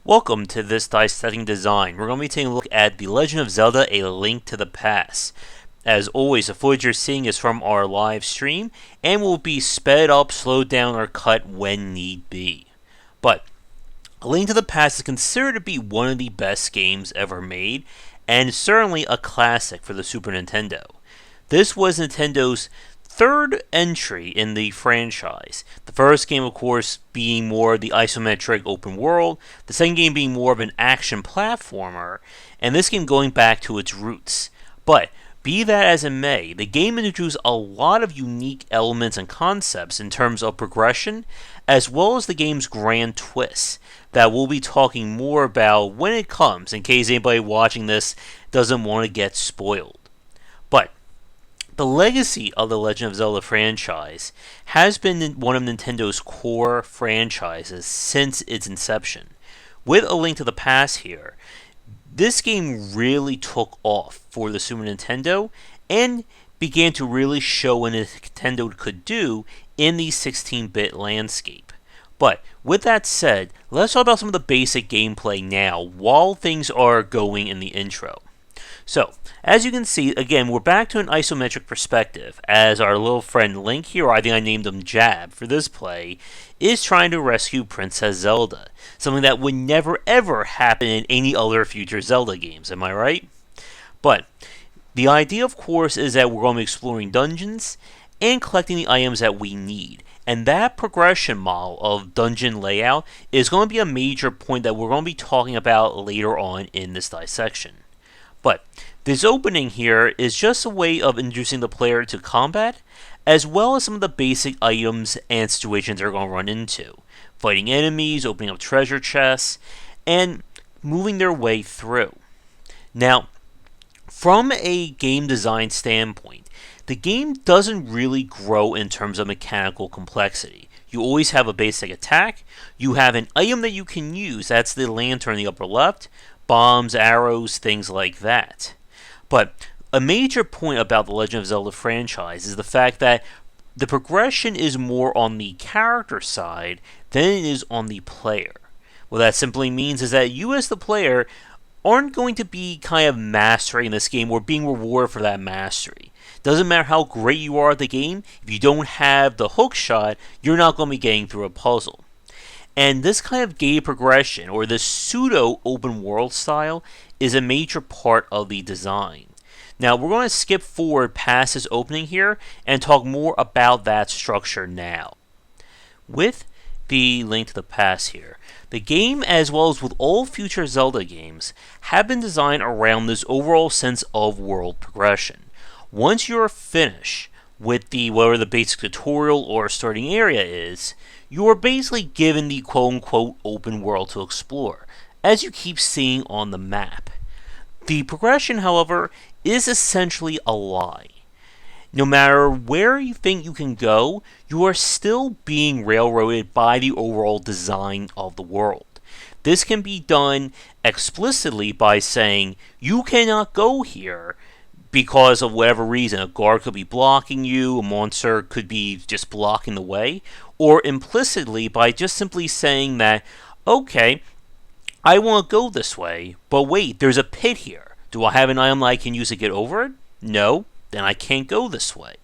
Welcome to this Dissecting Design. We're going to be taking a look at The Legend of Zelda A Link to the Past. As always, the footage you're seeing is from our live stream and will be sped up, slowed down, or cut when need be. But A Link to the Past is considered to be one of the best games ever made, and certainly a classic for the Super Nintendo. This was Nintendo's third entry in the franchise. The first game, of course, being more the isometric open world, the second game being more of an action platformer, and this game going back to its roots. But be that as it may, the game introduced a lot of unique elements and concepts in terms of progression, as well as the game's grand twists that we'll be talking more about when it comes, in case anybody watching this doesn't want to get spoiled. But the legacy of the Legend of Zelda franchise has been one of Nintendo's core franchises since its inception. With A Link to the Past here, this game really took off for the Super Nintendo and began to really show what Nintendo could do in the 16-bit landscape. But with that said, let's talk about some of the basic gameplay now while things are going in the intro. So, as you can see, again, we're back to an isometric perspective, as our little friend Link here, or I think I named him Jab for this play, is trying to rescue Princess Zelda. Something that would never ever happen in any other future Zelda games, am I right? But, the idea, of course, is that we're going to be exploring dungeons and collecting the items that we need. And that progression model of dungeon layout is going to be a major point that we're going to be talking about later on in this dissection. But this opening here is just a way of introducing the player to combat, as well as some of the basic items and situations they're going to run into. Fighting enemies, opening up treasure chests, and moving their way through. Now, from a game design standpoint, the game doesn't really grow in terms of mechanical complexity. You always have a basic attack, you have an item that you can use, that's the lantern in the upper left, bombs, arrows, things like that. But a major point about the Legend of Zelda franchise is the fact that the progression is more on the character side than it is on the player. What that simply means is that you as the player aren't going to be kind of mastering this game or being rewarded for that mastery. Doesn't matter how great you are at the game, if you don't have the hook shot, you're not going to be getting through a puzzle. And this kind of game progression, or this pseudo open world style, is a major part of the design. Now, we're going to skip forward past this opening here and talk more about that structure now. With the Link to the Past here, the game, as well as with all future Zelda games, have been designed around this overall sense of world progression. Once you're finished with whatever the basic tutorial or starting area is, you are basically given the quote-unquote open world to explore, as you keep seeing on the map. The progression, however, is essentially a lie. No matter where you think you can go, you are still being railroaded by the overall design of the world. This can be done explicitly by saying, you cannot go here, because of whatever reason. A guard could be blocking you, a monster could be just blocking the way, or implicitly by just simply saying that, okay, I want to go this way, but wait, there's a pit here. Do I have an item I can use to get over it? No, then I can't go this way.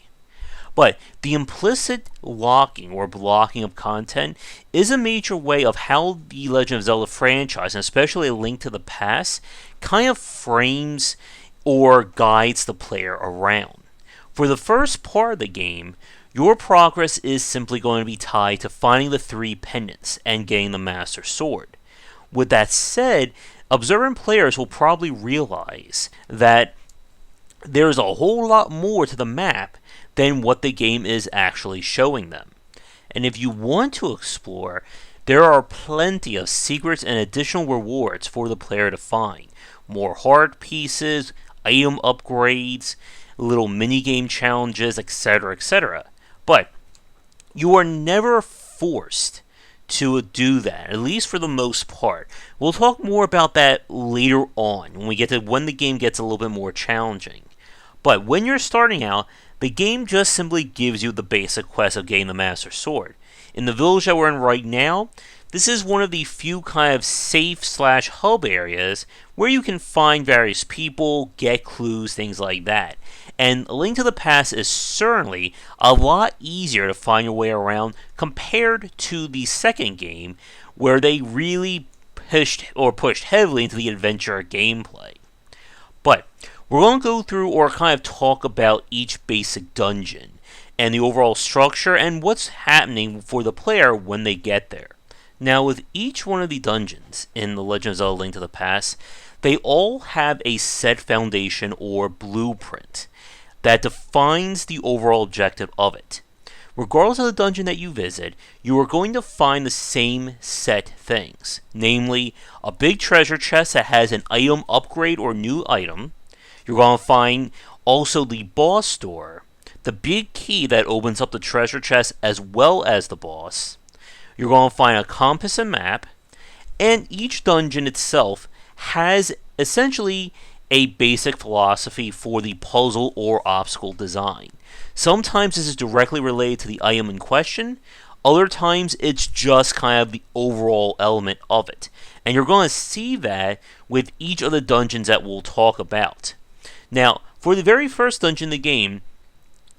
But the implicit locking or blocking of content is a major way of how the Legend of Zelda franchise, and especially A Link to the Past, kind of frames or guides the player around. For the first part of the game, your progress is simply going to be tied to finding the 3 pendants and getting the Master Sword. With that said, observant players will probably realize that there's a whole lot more to the map than what the game is actually showing them. And if you want to explore, there are plenty of secrets and additional rewards for the player to find. More heart pieces, item upgrades, little minigame challenges, etc., etc. But you are never forced to do that, at least for the most part. We'll talk more about that later on, when we get to when the game gets a little bit more challenging. But when you're starting out, the game just simply gives you the basic quest of getting the Master Sword. in the village that we're in right now, this is one of the few kind of safe/hub areas where you can find various people, get clues, things like that. And A Link to the Past is certainly a lot easier to find your way around compared to the second game, where they really pushed heavily into the adventure gameplay. But we're going to go through or kind of talk about each basic dungeon and the overall structure and what's happening for the player when they get there. Now, with each one of the dungeons in The Legend of Zelda Link to the Past, they all have a set foundation or blueprint that defines the overall objective of it. Regardless of the dungeon that you visit, you are going to find the same set things, namely a big treasure chest that has an item upgrade or new item. You're going to find also the boss door, the big key that opens up the treasure chest as well as the boss. You're going to find a compass and map, and each dungeon itself has essentially a basic philosophy for the puzzle or obstacle design. Sometimes this is directly related to the item in question, other times it's just kind of the overall element of it. And you're going to see that with each of the dungeons that we'll talk about. Now, for the very first dungeon in the game,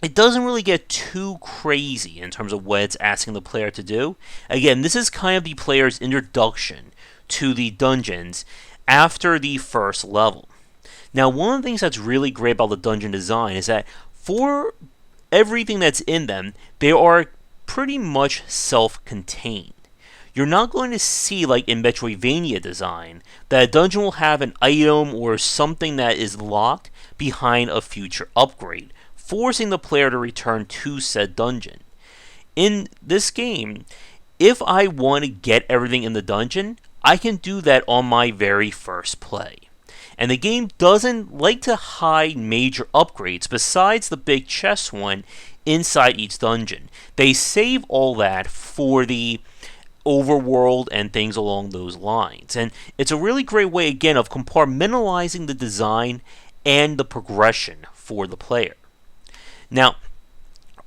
it doesn't really get too crazy in terms of what it's asking the player to do. Again, this is kind of the player's introduction to the dungeons after the first level. Now, one of the things that's really great about the dungeon design is that for everything that's in them, they are pretty much self-contained. You're not going to see, like in Metroidvania design, that a dungeon will have an item or something that is locked behind a future upgrade, forcing the player to return to said dungeon. In this game, if I want to get everything in the dungeon, I can do that on my very first play. And the game doesn't like to hide major upgrades besides the big chest one inside each dungeon. They save all that for the overworld and things along those lines. And it's a really great way, again, of compartmentalizing the design and the progression for the player. Now,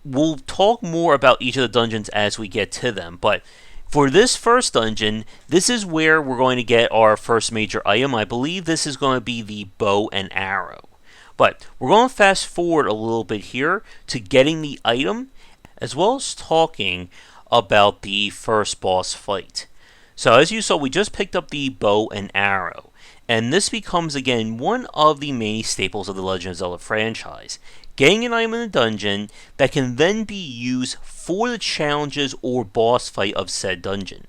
we'll talk more about each of the dungeons as we get to them, but for this first dungeon, this is where we're going to get our first major item. I believe this is going to be the bow and arrow. But we're going to fast forward a little bit here to getting the item, as well as talking about the first boss fight. So as you saw, we just picked up the bow and arrow. And this becomes, again, one of the many staples of the Legend of Zelda franchise. Getting an item in a dungeon that can then be used for the challenges or boss fight of said dungeon.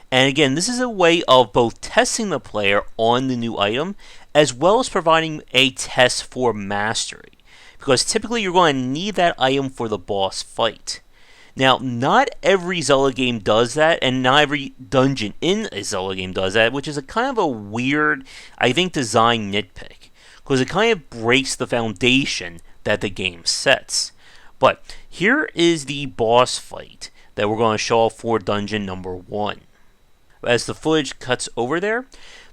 And again, this is a way of both testing the player on the new item, as well as providing a test for mastery. Because typically you're going to need that item for the boss fight. Now, not every Zelda game does that, and not every dungeon in a Zelda game does that, which is a kind of a weird, I think, design nitpick. Because it kind of breaks the foundation that the game sets. But here is the boss fight that we're going to show off for dungeon number 1. As the footage cuts over there,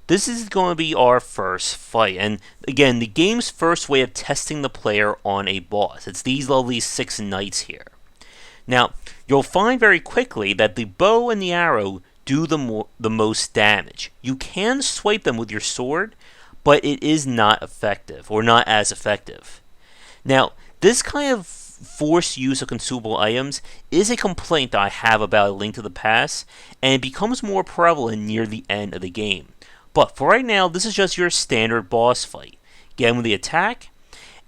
this is going to be our first fight. And again, the game's first way of testing the player on a boss. It's these lovely 6 knights here. Now, you'll find very quickly that the bow and the arrow do the most damage. You can swipe them with your sword, but it is not effective, or not as effective. Now, this kind of forced use of consumable items is a complaint that I have about A Link to the Past, and it becomes more prevalent near the end of the game. But for right now, this is just your standard boss fight. Get in with the attack,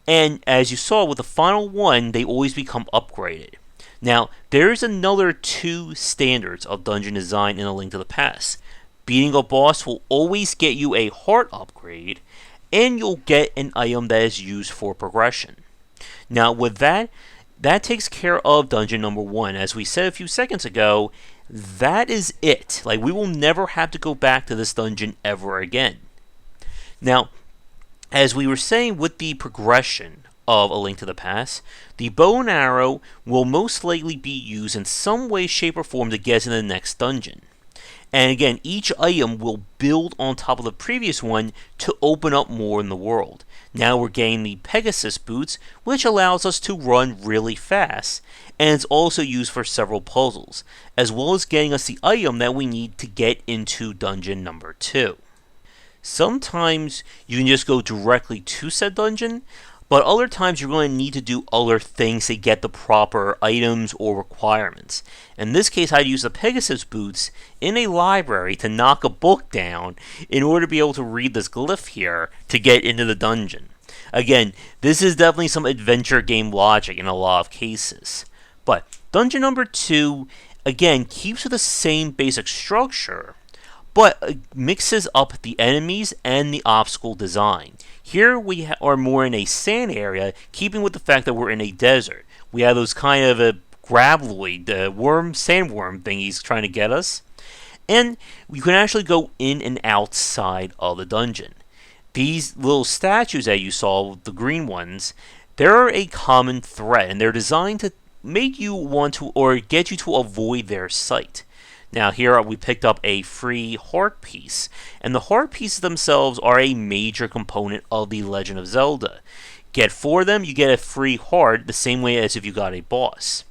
and as you saw with the final one, they always become upgraded. Now, there's another 2 standards of dungeon design in A Link to the Past. Beating a boss will always get you a heart upgrade, and you'll get an item that is used for progression. Now, with that takes care of dungeon number 1. As we said a few seconds ago, that is it. Like, we will never have to go back to this dungeon ever again. Now, as we were saying with the progression of A Link to the Past, the bow and arrow will most likely be used in some way, shape, or form to get us in the next dungeon. And again, each item will build on top of the previous one to open up more in the world. Now we're getting the Pegasus boots, which allows us to run really fast, and it's also used for several puzzles, as well as getting us the item that we need to get into dungeon number 2. Sometimes you can just go directly to said dungeon, but other times you're going to need to do other things to get the proper items or requirements. In this case, I use the Pegasus boots in a library to knock a book down in order to be able to read this glyph here to get into the dungeon. Again, this is definitely some adventure game logic in a lot of cases. But dungeon number 2, again, keeps with the same basic structure, but mixes up the enemies and the obstacle design. Here we are more in a sand area, keeping with the fact that we're in a desert. We have those kind of graveloid, sandworm thingies trying to get us. And you can actually go in and outside of the dungeon. These little statues that you saw, the green ones, they're a common threat, and they're designed to make you want to, or get you to avoid their sight. Now here we picked up a free heart piece, and the heart pieces themselves are a major component of the Legend of Zelda. Get 4 of them, you get a free heart, the same way as if you got a boss.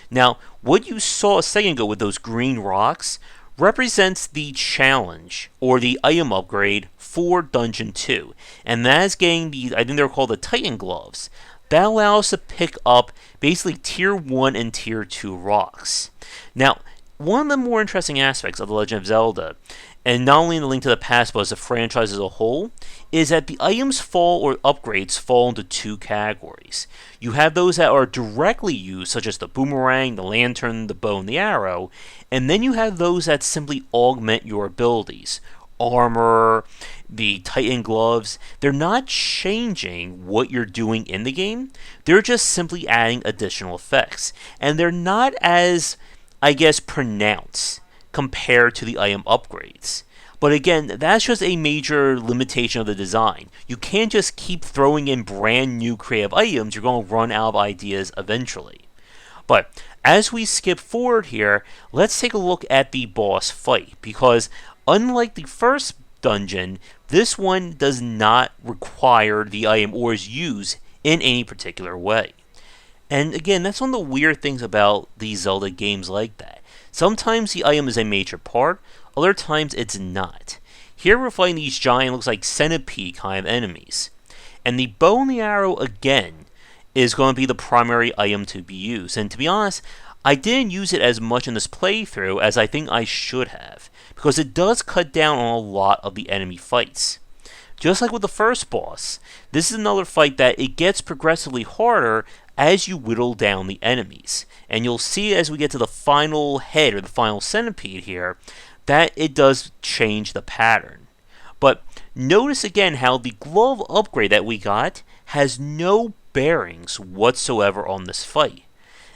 Now, what you saw a second ago with those green rocks represents the challenge, or the item upgrade, for Dungeon 2, and that is getting the, I think they're called the Titan Gloves. That allows us to pick up basically Tier 1 and Tier 2 rocks. Now, one of the more interesting aspects of The Legend of Zelda, and not only in the Link to the Past but as a franchise as a whole, is that the items fall, or upgrades fall, into 2 categories. You have those that are directly used, such as the boomerang, the lantern, the bow, and the arrow, and then you have those that simply augment your abilities. Armor, the Titan Gloves, they're not changing what you're doing in the game, they're just simply adding additional effects. And they're not as, I guess, pronounced compared to the item upgrades. But again, that's just a major limitation of the design. You can't just keep throwing in brand new creative items, you're going to run out of ideas eventually. But as we skip forward here, let's take a look at the boss fight, because unlike the first dungeon, this one does not require the item or is used in any particular way. And again, that's one of the weird things about these Zelda games like that. Sometimes the item is a major part, other times it's not. Here we're fighting these giant, looks like centipede kind of enemies. And the bow and the arrow, again, is going to be the primary item to be used. And to be honest, I didn't use it as much in this playthrough as I think I should have, because it does cut down on a lot of the enemy fights. Just like with the first boss, this is another fight that it gets progressively harder as you whittle down the enemies. And you'll see as we get to the final head, or the final centipede here, that it does change the pattern. But notice again how the glove upgrade that we got has no bearings whatsoever on this fight.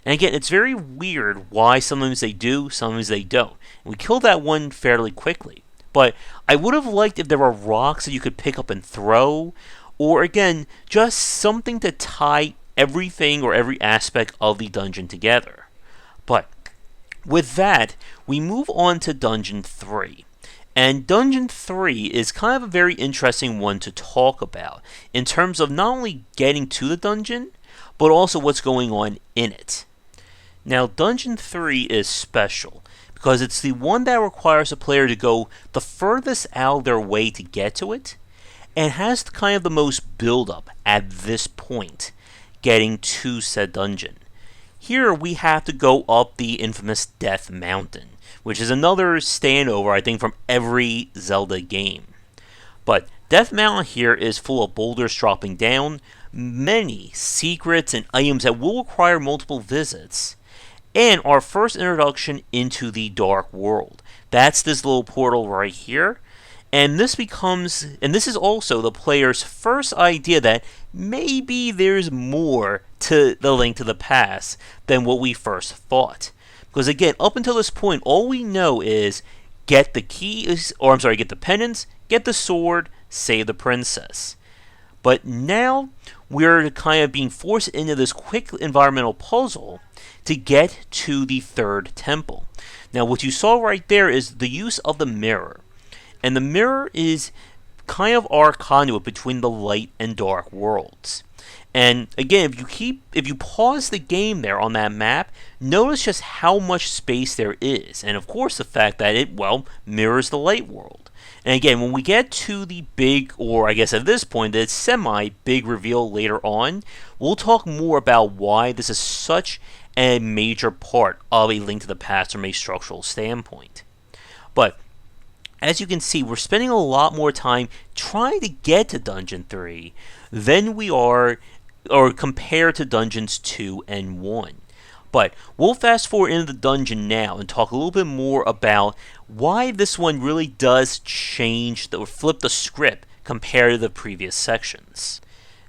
And again, it's very weird why sometimes they do, sometimes they don't. And we killed that one fairly quickly. But I would have liked if there were rocks that you could pick up and throw, or again, just something to tie everything or every aspect of the dungeon together. But with that, we move on to Dungeon 3. And Dungeon 3 is kind of a very interesting one to talk about, in terms of not only getting to the dungeon, but also what's going on in it. Now, Dungeon 3 is special, because it's the one that requires a player to go the furthest out of their way to get to it, and has kind of the most build-up at this point, getting to said dungeon. Here we have to go up the infamous Death Mountain, which is another standover, I think, from every Zelda game. But Death Mountain here is full of boulders dropping down, many secrets and items that will require multiple visits, and our first introduction into the Dark World. That's this little portal right here. And this is also the player's first idea that maybe there's more to the Link to the Past than what we first thought. Because again, up until this point, all we know is get the keys, get the pendants, get the sword, save the princess. But now we're kind of being forced into this quick environmental puzzle to get to the third temple. Now, what you saw right there is the use of the mirror. And the mirror is kind of our conduit between the light and dark worlds. And again, if you pause the game there on that map, notice just how much space there is, and of course the fact that it, well, mirrors the light world. And again, when we get to the big, or I guess at this point, the semi-big reveal later on, we'll talk more about why this is such a major part of A Link to the Past from a structural standpoint. But as you can see, we're spending a lot more time trying to get to Dungeon 3 than we are, or compared to Dungeons 2 and 1. But we'll fast forward into the dungeon now and talk a little bit more about why this one really does change or flip the script compared to the previous sections.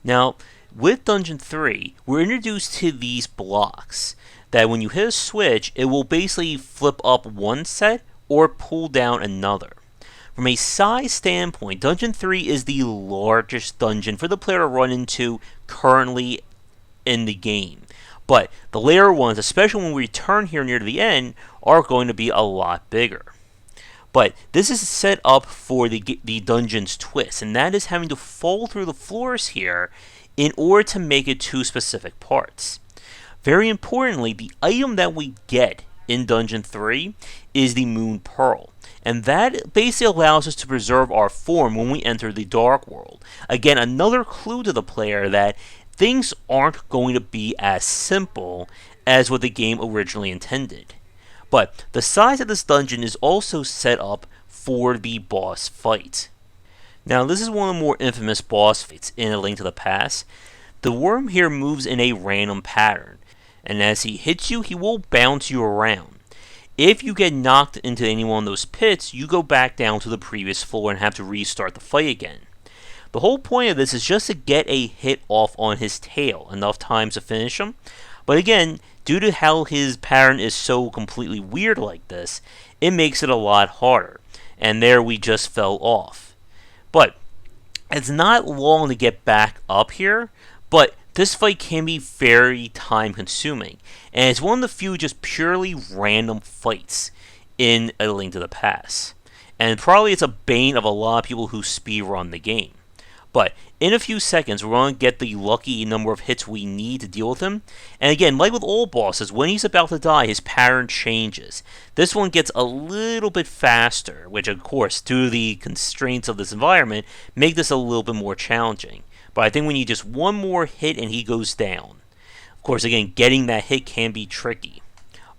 Now, with Dungeon 3, we're introduced to these blocks that when you hit a switch, it will basically flip up one set or pull down another. From a size standpoint, Dungeon 3 is the largest dungeon for the player to run into currently in the game. But the later ones, especially when we return here near the end, are going to be a lot bigger. But this is set up for the dungeon's twist, and that is having to fall through the floors here in order to make it to specific parts. Very importantly, the item that we get in Dungeon 3 is the Moon Pearl. And that basically allows us to preserve our form when we enter the Dark World. Again, another clue to the player that things aren't going to be as simple as what the game originally intended. But the size of this dungeon is also set up for the boss fight. Now, this is one of the more infamous boss fights in A Link to the Past. The worm here moves in a random pattern, and as he hits you, he will bounce you around. If you get knocked into any one of those pits, you go back down to the previous floor and have to restart the fight again. The whole point of this is just to get a hit off on his tail, enough times to finish him. But again, due to how his pattern is so completely weird like this, it makes it a lot harder. And there we just fell off. But it's not long to get back up here, but this fight can be very time consuming, and it's one of the few just purely random fights in A Link to the Past. And probably it's a bane of a lot of people who speedrun the game. But in a few seconds, we're going to get the lucky number of hits we need to deal with him. And again, like with all bosses, when he's about to die, his pattern changes. This one gets a little bit faster, which of course, due to the constraints of this environment, make this a little bit more challenging. But I think we need just one more hit and he goes down. Of course, again, getting that hit can be tricky.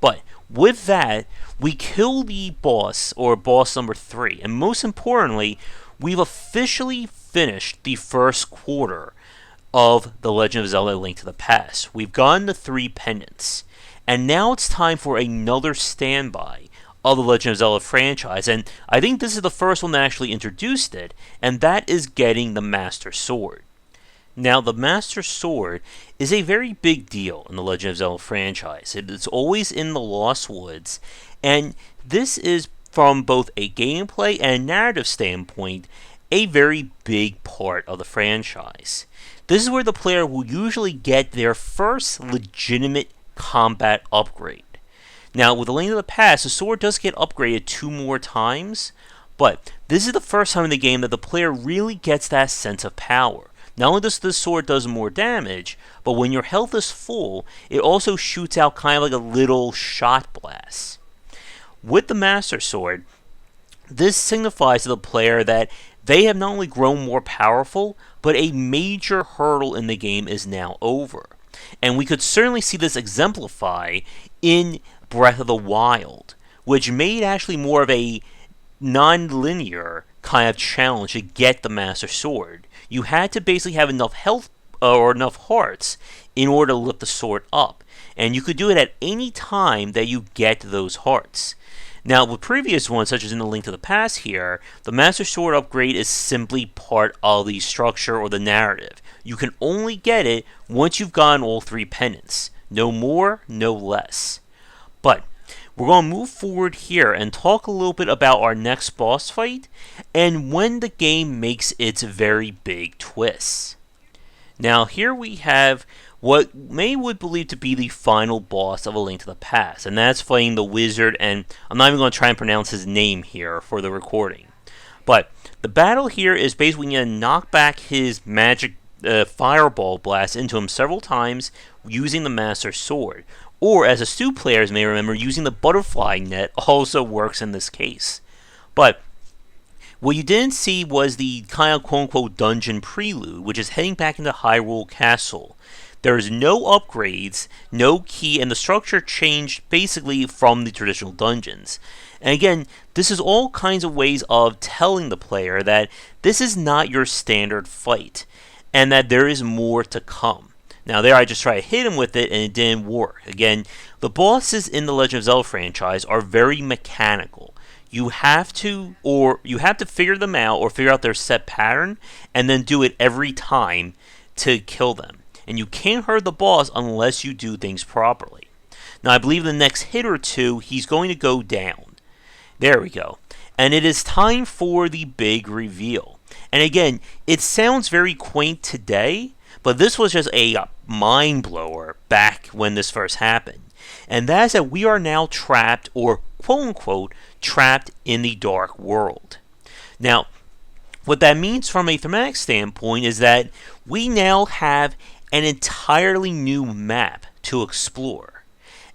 But with that, we kill the boss, or boss number 3. And most importantly, we've officially finished the first quarter of The Legend of Zelda Link to the Past. We've gotten the 3 pendants. And now it's time for another standby of the Legend of Zelda franchise. And I think this is the first one that actually introduced it, and that is getting the Master Sword. Now, the Master Sword is a very big deal in the Legend of Zelda franchise. It's always in the Lost Woods, and this is, from both a gameplay and narrative standpoint, a very big part of the franchise. This is where the player will usually get their first legitimate combat upgrade. Now, with A Link to the Past, the sword does get upgraded 2 more times, but this is the first time in the game that the player really gets that sense of power. Not only does this sword does more damage, but when your health is full, it also shoots out kind of like a little shot blast. With the Master Sword, this signifies to the player that they have not only grown more powerful, but a major hurdle in the game is now over. And we could certainly see this exemplify in Breath of the Wild, which made actually more of a non-linear kind of challenge to get the Master Sword. You had to basically have enough health or enough hearts in order to lift the sword up, and you could do it at any time that you get those hearts. Now, with previous ones, such as in the Link to the Past here, the Master Sword upgrade is simply part of the structure or the narrative. You can only get it once you've gotten all 3 pendants. No more, no less. But we're going to move forward here and talk a little bit about our next boss fight and when the game makes its very big twists. Now here we have what many would believe to be the final boss of A Link to the Past, and that's fighting the wizard, and I'm not even going to try and pronounce his name here for the recording. But the battle here is basically going to knock back his magic fireball blast into him several times using the Master Sword. Or, as astute players may remember, using the butterfly net also works in this case. But what you didn't see was the kind of quote-unquote dungeon prelude, which is heading back into Hyrule Castle. There is no upgrades, no key, and the structure changed basically from the traditional dungeons. And again, this is all kinds of ways of telling the player that this is not your standard fight, and that there is more to come. Now there I just tried to hit him with it and it didn't work. Again, the bosses in the Legend of Zelda franchise are very mechanical. You have to figure them out or figure out their set pattern and then do it every time to kill them. And you can't hurt the boss unless you do things properly. Now I believe the next hit or two he's going to go down. There we go. And it is time for the big reveal. And again, it sounds very quaint today, but this was just a mind blower back when this first happened. And that is that we are now trapped, or quote unquote, trapped in the dark world. Now, what that means from a thematic standpoint is that we now have an entirely new map to explore.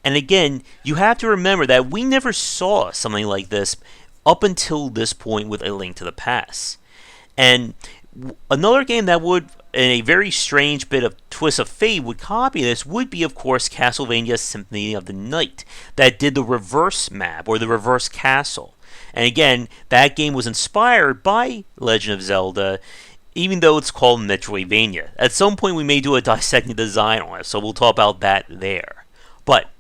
And again, you have to remember that we never saw something like this up until this point with A Link to the Past. And another game that would, in a very strange bit of twist of fate, would copy this would be, of course, Castlevania Symphony of the Night, that did the reverse map, or the reverse castle. And again, that game was inspired by Legend of Zelda, even though it's called Metroidvania. At some point we may do a Dissecting Design on it, so we'll talk about that there. But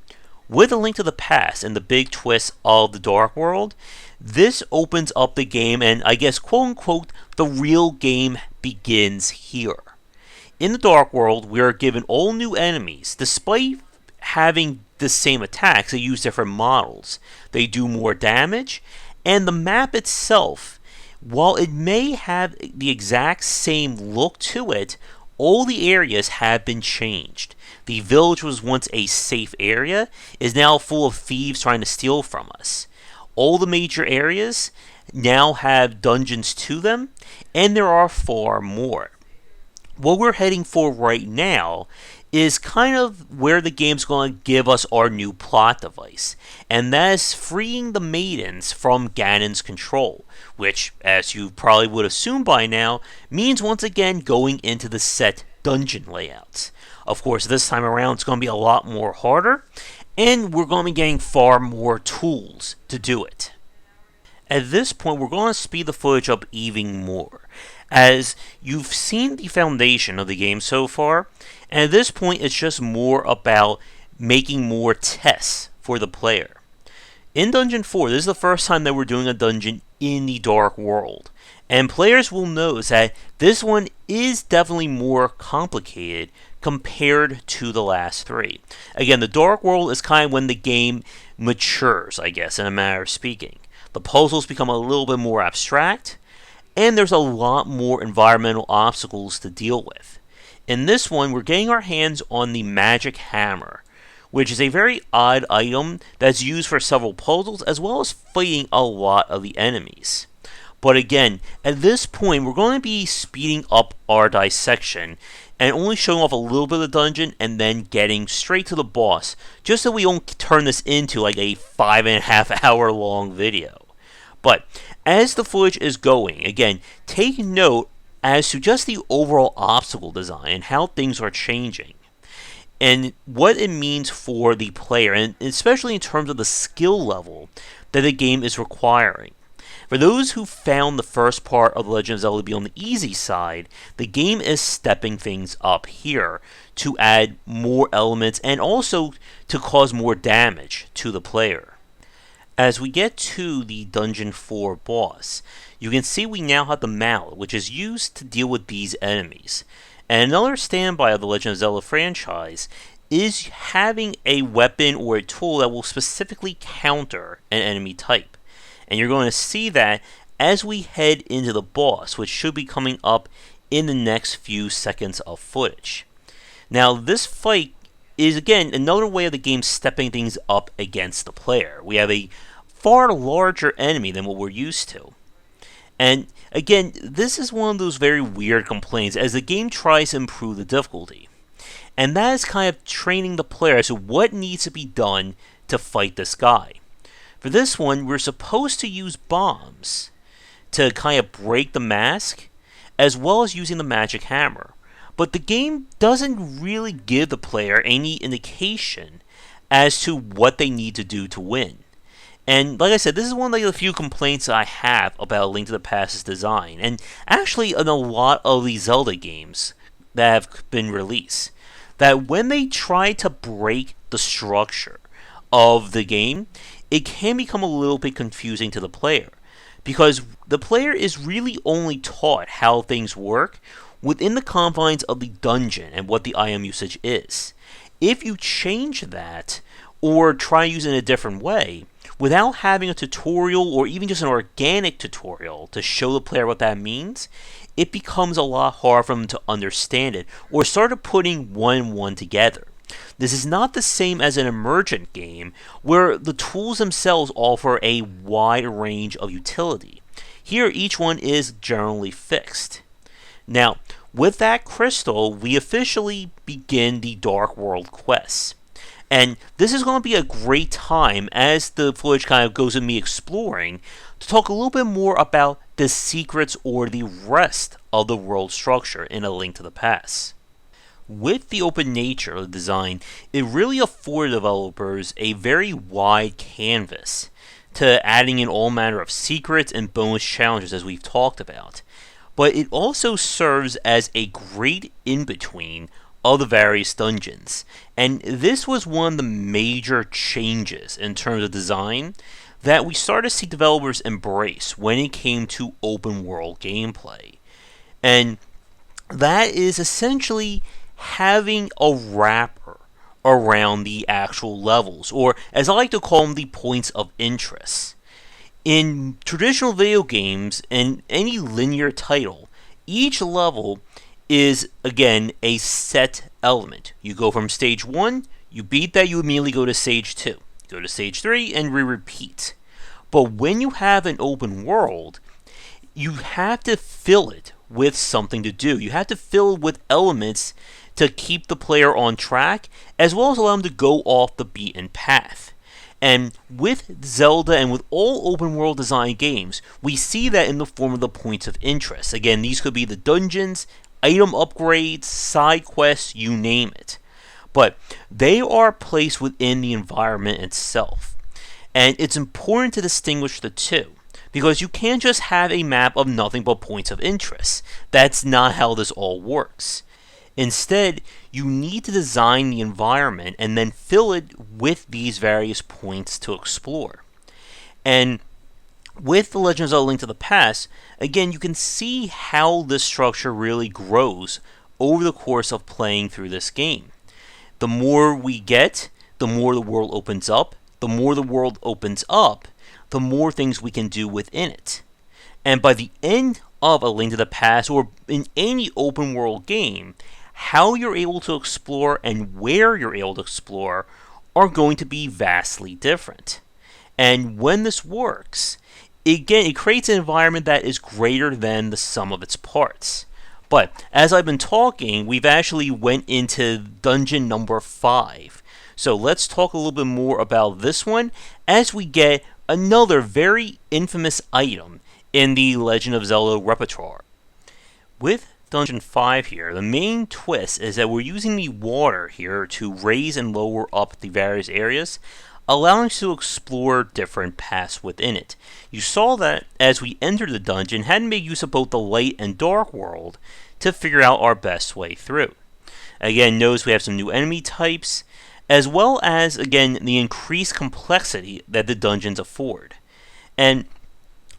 with A Link to the Past and the big twist of the Dark World, this opens up the game, and I guess quote-unquote, the real game begins here. In the Dark World, we are given all new enemies. Despite having the same attacks, they use different models. They do more damage, and the map itself, while it may have the exact same look to it, all the areas have been changed. The village was once a safe area, is now full of thieves trying to steal from us. All the major areas now have dungeons to them, and there are far more. What we're heading for right now is kind of where the game's going to give us our new plot device, and that is freeing the maidens from Ganon's control, which, as you probably would assume by now, means once again going into the set dungeon layouts. Of course, this time around it's going to be a lot more harder, and we're going to be getting far more tools to do it. At this point, we're going to speed the footage up even more, as you've seen the foundation of the game so far, and at this point it's just more about making more tests for the player. In Dungeon 4, this is the first time that we're doing a dungeon in the Dark World, and players will notice that this one is definitely more complicated compared to the last three. Again, the Dark World is kind of when the game matures, I guess, in a manner of speaking. The puzzles become a little bit more abstract, and there's a lot more environmental obstacles to deal with. In this one, we're getting our hands on the Magic Hammer, which is a very odd item that's used for several puzzles as well as fighting a lot of the enemies. But again, at this point, we're going to be speeding up our dissection and only showing off a little bit of the dungeon and then getting straight to the boss, just so we don't turn this into like a 5.5 hour long video. But as the footage is going, again, take note as to just the overall obstacle design and how things are changing, and what it means for the player, and especially in terms of the skill level that the game is requiring. For those who found the first part of The Legend of Zelda to be on the easy side, the game is stepping things up here to add more elements and also to cause more damage to the player. As we get to the Dungeon 4 boss, you can see we now have the mallet, which is used to deal with these enemies. And another standby of the Legend of Zelda franchise is having a weapon or a tool that will specifically counter an enemy type. And you're going to see that as we head into the boss, which should be coming up in the next few seconds of footage. Now, this fight is, again, another way of the game stepping things up against the player. We have a far larger enemy than what we're used to. And, again, this is one of those very weird complaints as the game tries to improve the difficulty. And that is kind of training the player as to what needs to be done to fight this guy. For this one, we're supposed to use bombs to kind of break the mask, as well as using the magic hammer. But the game doesn't really give the player any indication as to what they need to do to win. And like I said, this is one of the few complaints I have about Link to the Past's design, and actually in a lot of the Zelda games that have been released, that when they try to break the structure of the game, it can become a little bit confusing to the player, because the player is really only taught how things work within the confines of the dungeon and what the item usage is. If you change that, or try using it a different way, without having a tutorial or even just an organic tutorial to show the player what that means, it becomes a lot harder for them to understand it, or start putting one and one together. This is not the same as an emergent game, where the tools themselves offer a wide range of utility. Here, each one is generally fixed. Now, with that crystal, we officially begin the Dark World quests. And this is going to be a great time, as the footage kind of goes with me exploring, to talk a little bit more about the secrets or the rest of the world structure in A Link to the Past. With the open nature of the design, it really afforded developers a very wide canvas to adding in all manner of secrets and bonus challenges, as we've talked about. But it also serves as a great in-between of the various dungeons. And this was one of the major changes in terms of design that we started to see developers embrace when it came to open world gameplay. And that is essentially having a wrapper around the actual levels, or as I like to call them, the points of interest. In traditional video games and any linear title, each level is, again, a set element. You go from stage 1, you beat that, you immediately go to stage 2. You go to stage 3, and repeat. But when you have an open world, you have to fill it with something to do. You have to fill it with elements to keep the player on track, as well as allow them to go off the beaten path. And with Zelda and with all open world design games, we see that in the form of the points of interest. Again, these could be the dungeons, item upgrades, side quests, you name it. But they are placed within the environment itself. And it's important to distinguish the two, because you can't just have a map of nothing but points of interest. That's not how this all works. Instead, you need to design the environment and then fill it with these various points to explore. And with The Legend of Zelda Link to the Past, again, you can see how this structure really grows over the course of playing through this game. The more we get, the more the world opens up. The more the world opens up, the more things we can do within it. And by the end of A Link to the Past, or in any open world game, how you're able to explore and where you're able to explore are going to be vastly different. And when this works, again, it creates an environment that is greater than the sum of its parts. But as I've been talking, we've actually went into dungeon number 5. So let's talk a little bit more about this one as we get another very infamous item in the Legend of Zelda repertoire. With Dungeon 5 here, the main twist is that we're using the water here to raise and lower up the various areas, allowing us to explore different paths within it. You saw that as we entered the dungeon, had to make use of both the light and dark world to figure out our best way through. Again, notice we have some new enemy types, as well as, again, the increased complexity that the dungeons afford. And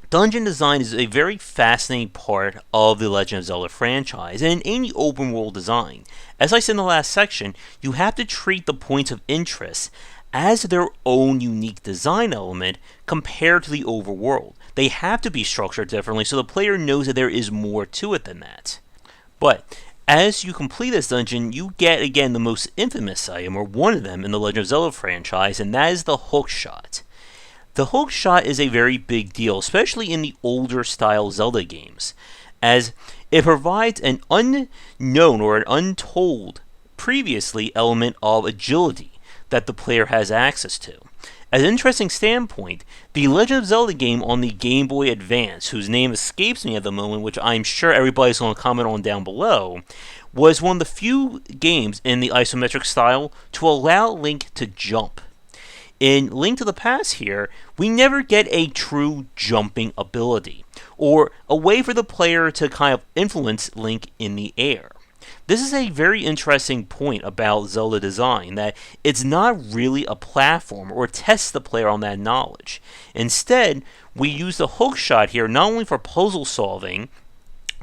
dungeon design is a very fascinating part of the Legend of Zelda franchise, and in any open world design, as I said in the last section, you have to treat the points of interest as their own unique design element compared to the overworld. They have to be structured differently so the player knows that there is more to it than that. But as you complete this dungeon, you get again the most infamous item, or one of them, in the Legend of Zelda franchise, and that is the hook shot. The hook shot is a very big deal, especially in the older style Zelda games, as it provides an unknown or an untold previously element of agility that the player has access to. As an interesting standpoint, the Legend of Zelda game on the Game Boy Advance, whose name escapes me at the moment, which I'm sure everybody's going to comment on down below, was one of the few games in the isometric style to allow Link to jump. In Link to the Past here, we never get a true jumping ability, or a way for the player to kind of influence Link in the air. This is a very interesting point about Zelda design, that it's not really a platform or tests the player on that knowledge. Instead, we use the hook shot here not only for puzzle solving,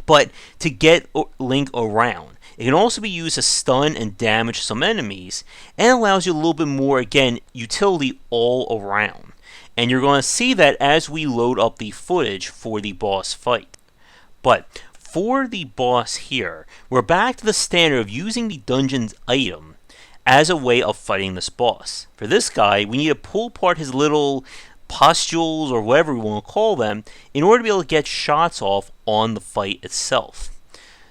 but to get Link around. It can also be used to stun and damage some enemies, and allows you a little bit more, again, utility all around. And you're going to see that as we load up the footage for the boss fight. But for the boss here, we're back to the standard of using the dungeon's item as a way of fighting this boss. For this guy, we need to pull apart his little pustules, or whatever we want to call them, in order to be able to get shots off on the fight itself.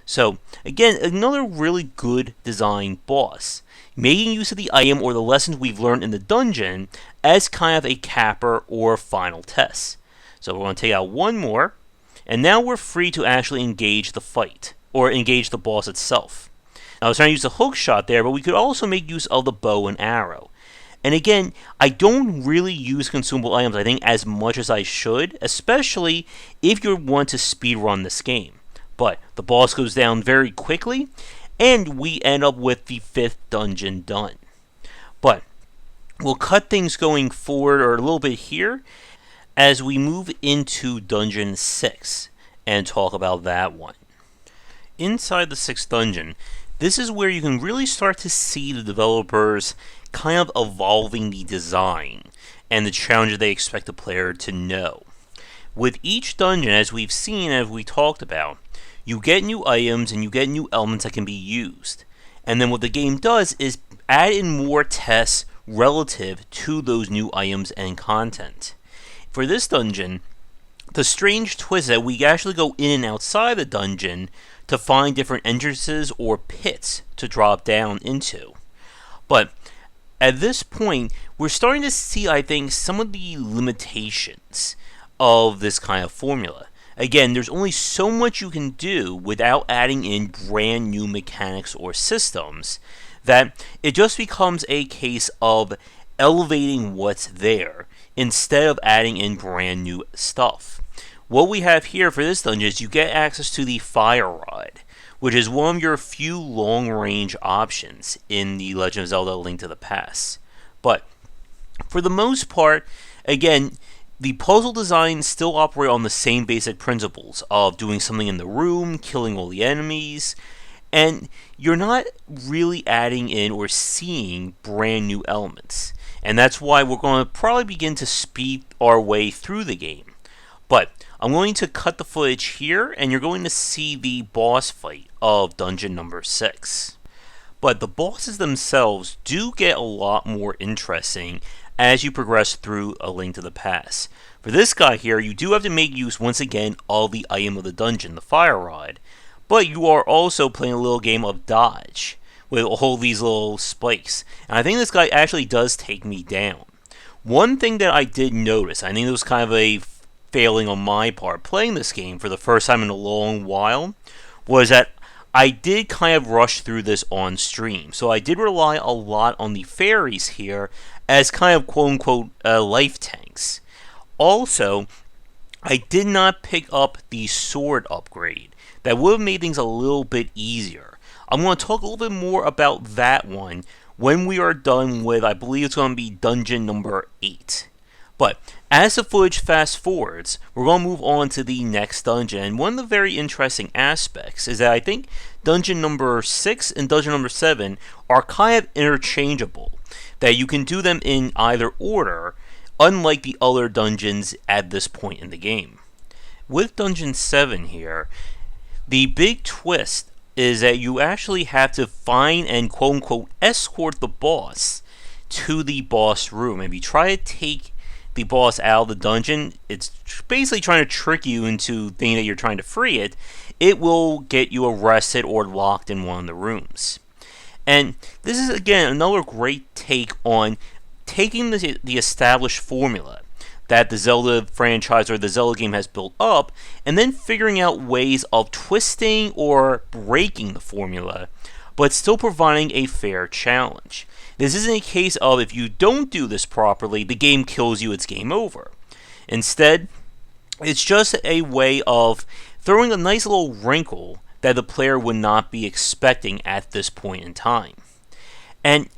So, again, another really good designed boss, making use of the item or the lessons we've learned in the dungeon as kind of a capper or final test. So we're going to take out one more, and now we're free to actually engage the fight, or engage the boss itself. Now, I was trying to use the hook shot there, but we could also make use of the bow and arrow. And again, I don't really use consumable items, I think, as much as I should, especially if you want to speedrun this game. But the boss goes down very quickly, and we end up with the 5th dungeon done. But we'll cut things going forward, or a little bit here, as we move into Dungeon 6 and talk about that one. Inside the 6th dungeon, this is where you can really start to see the developers kind of evolving the design and the challenges they expect the player to know. With each dungeon, as we've seen, as we talked about, you get new items and you get new elements that can be used. And then what the game does is add in more tests relative to those new items and content. For this dungeon, the strange twist is that we actually go in and outside the dungeon to find different entrances or pits to drop down into. But at this point, we're starting to see, I think, some of the limitations of this kind of formula. Again, there's only so much you can do without adding in brand new mechanics or systems, that it just becomes a case of elevating what's there instead of adding in brand new stuff. What we have here for this dungeon is you get access to the fire rod, which is one of your few long-range options in the Legend of Zelda Link to the Past. But for the most part, again, the puzzle designs still operate on the same basic principles of doing something in the room, killing all the enemies, and you're not really adding in or seeing brand new elements. And that's why we're going to probably begin to speed our way through the game. But I'm going to cut the footage here, and you're going to see the boss fight of dungeon number 6. But the bosses themselves do get a lot more interesting as you progress through A Link to the Past. For this guy here, you do have to make use, once again, of the item of the dungeon, the fire rod. But you are also playing a little game of dodge with all these little spikes. And I think this guy actually does take me down. One thing that I did notice, I think it was kind of a failing on my part playing this game for the first time in a long while, was that I did kind of rush through this on stream. So I did rely a lot on the fairies here as kind of quote-unquote life tanks. Also, I did not pick up the sword upgrade. That would have made things a little bit easier. I'm going to talk a little bit more about that one when we are done with, I believe it's going to be dungeon number 8. But as the footage fast forwards, we're going to move on to the next dungeon. And one of the very interesting aspects is that I think dungeon number 6 and dungeon number 7 are kind of interchangeable. That you can do them in either order, unlike the other dungeons at this point in the game. With dungeon 7 here, the big twist is that you actually have to find and quote-unquote escort the boss to the boss room. If you try to take the boss out of the dungeon, it's basically trying to trick you into thinking that you're trying to free it. It will get you arrested or locked in one of the rooms. And this is, again, another great take on taking the established formula that the Zelda franchise or the Zelda game has built up, and then figuring out ways of twisting or breaking the formula, but still providing a fair challenge. This isn't a case of if you don't do this properly, the game kills you, it's game over. Instead, it's just a way of throwing a nice little wrinkle that the player would not be expecting at this point in time. And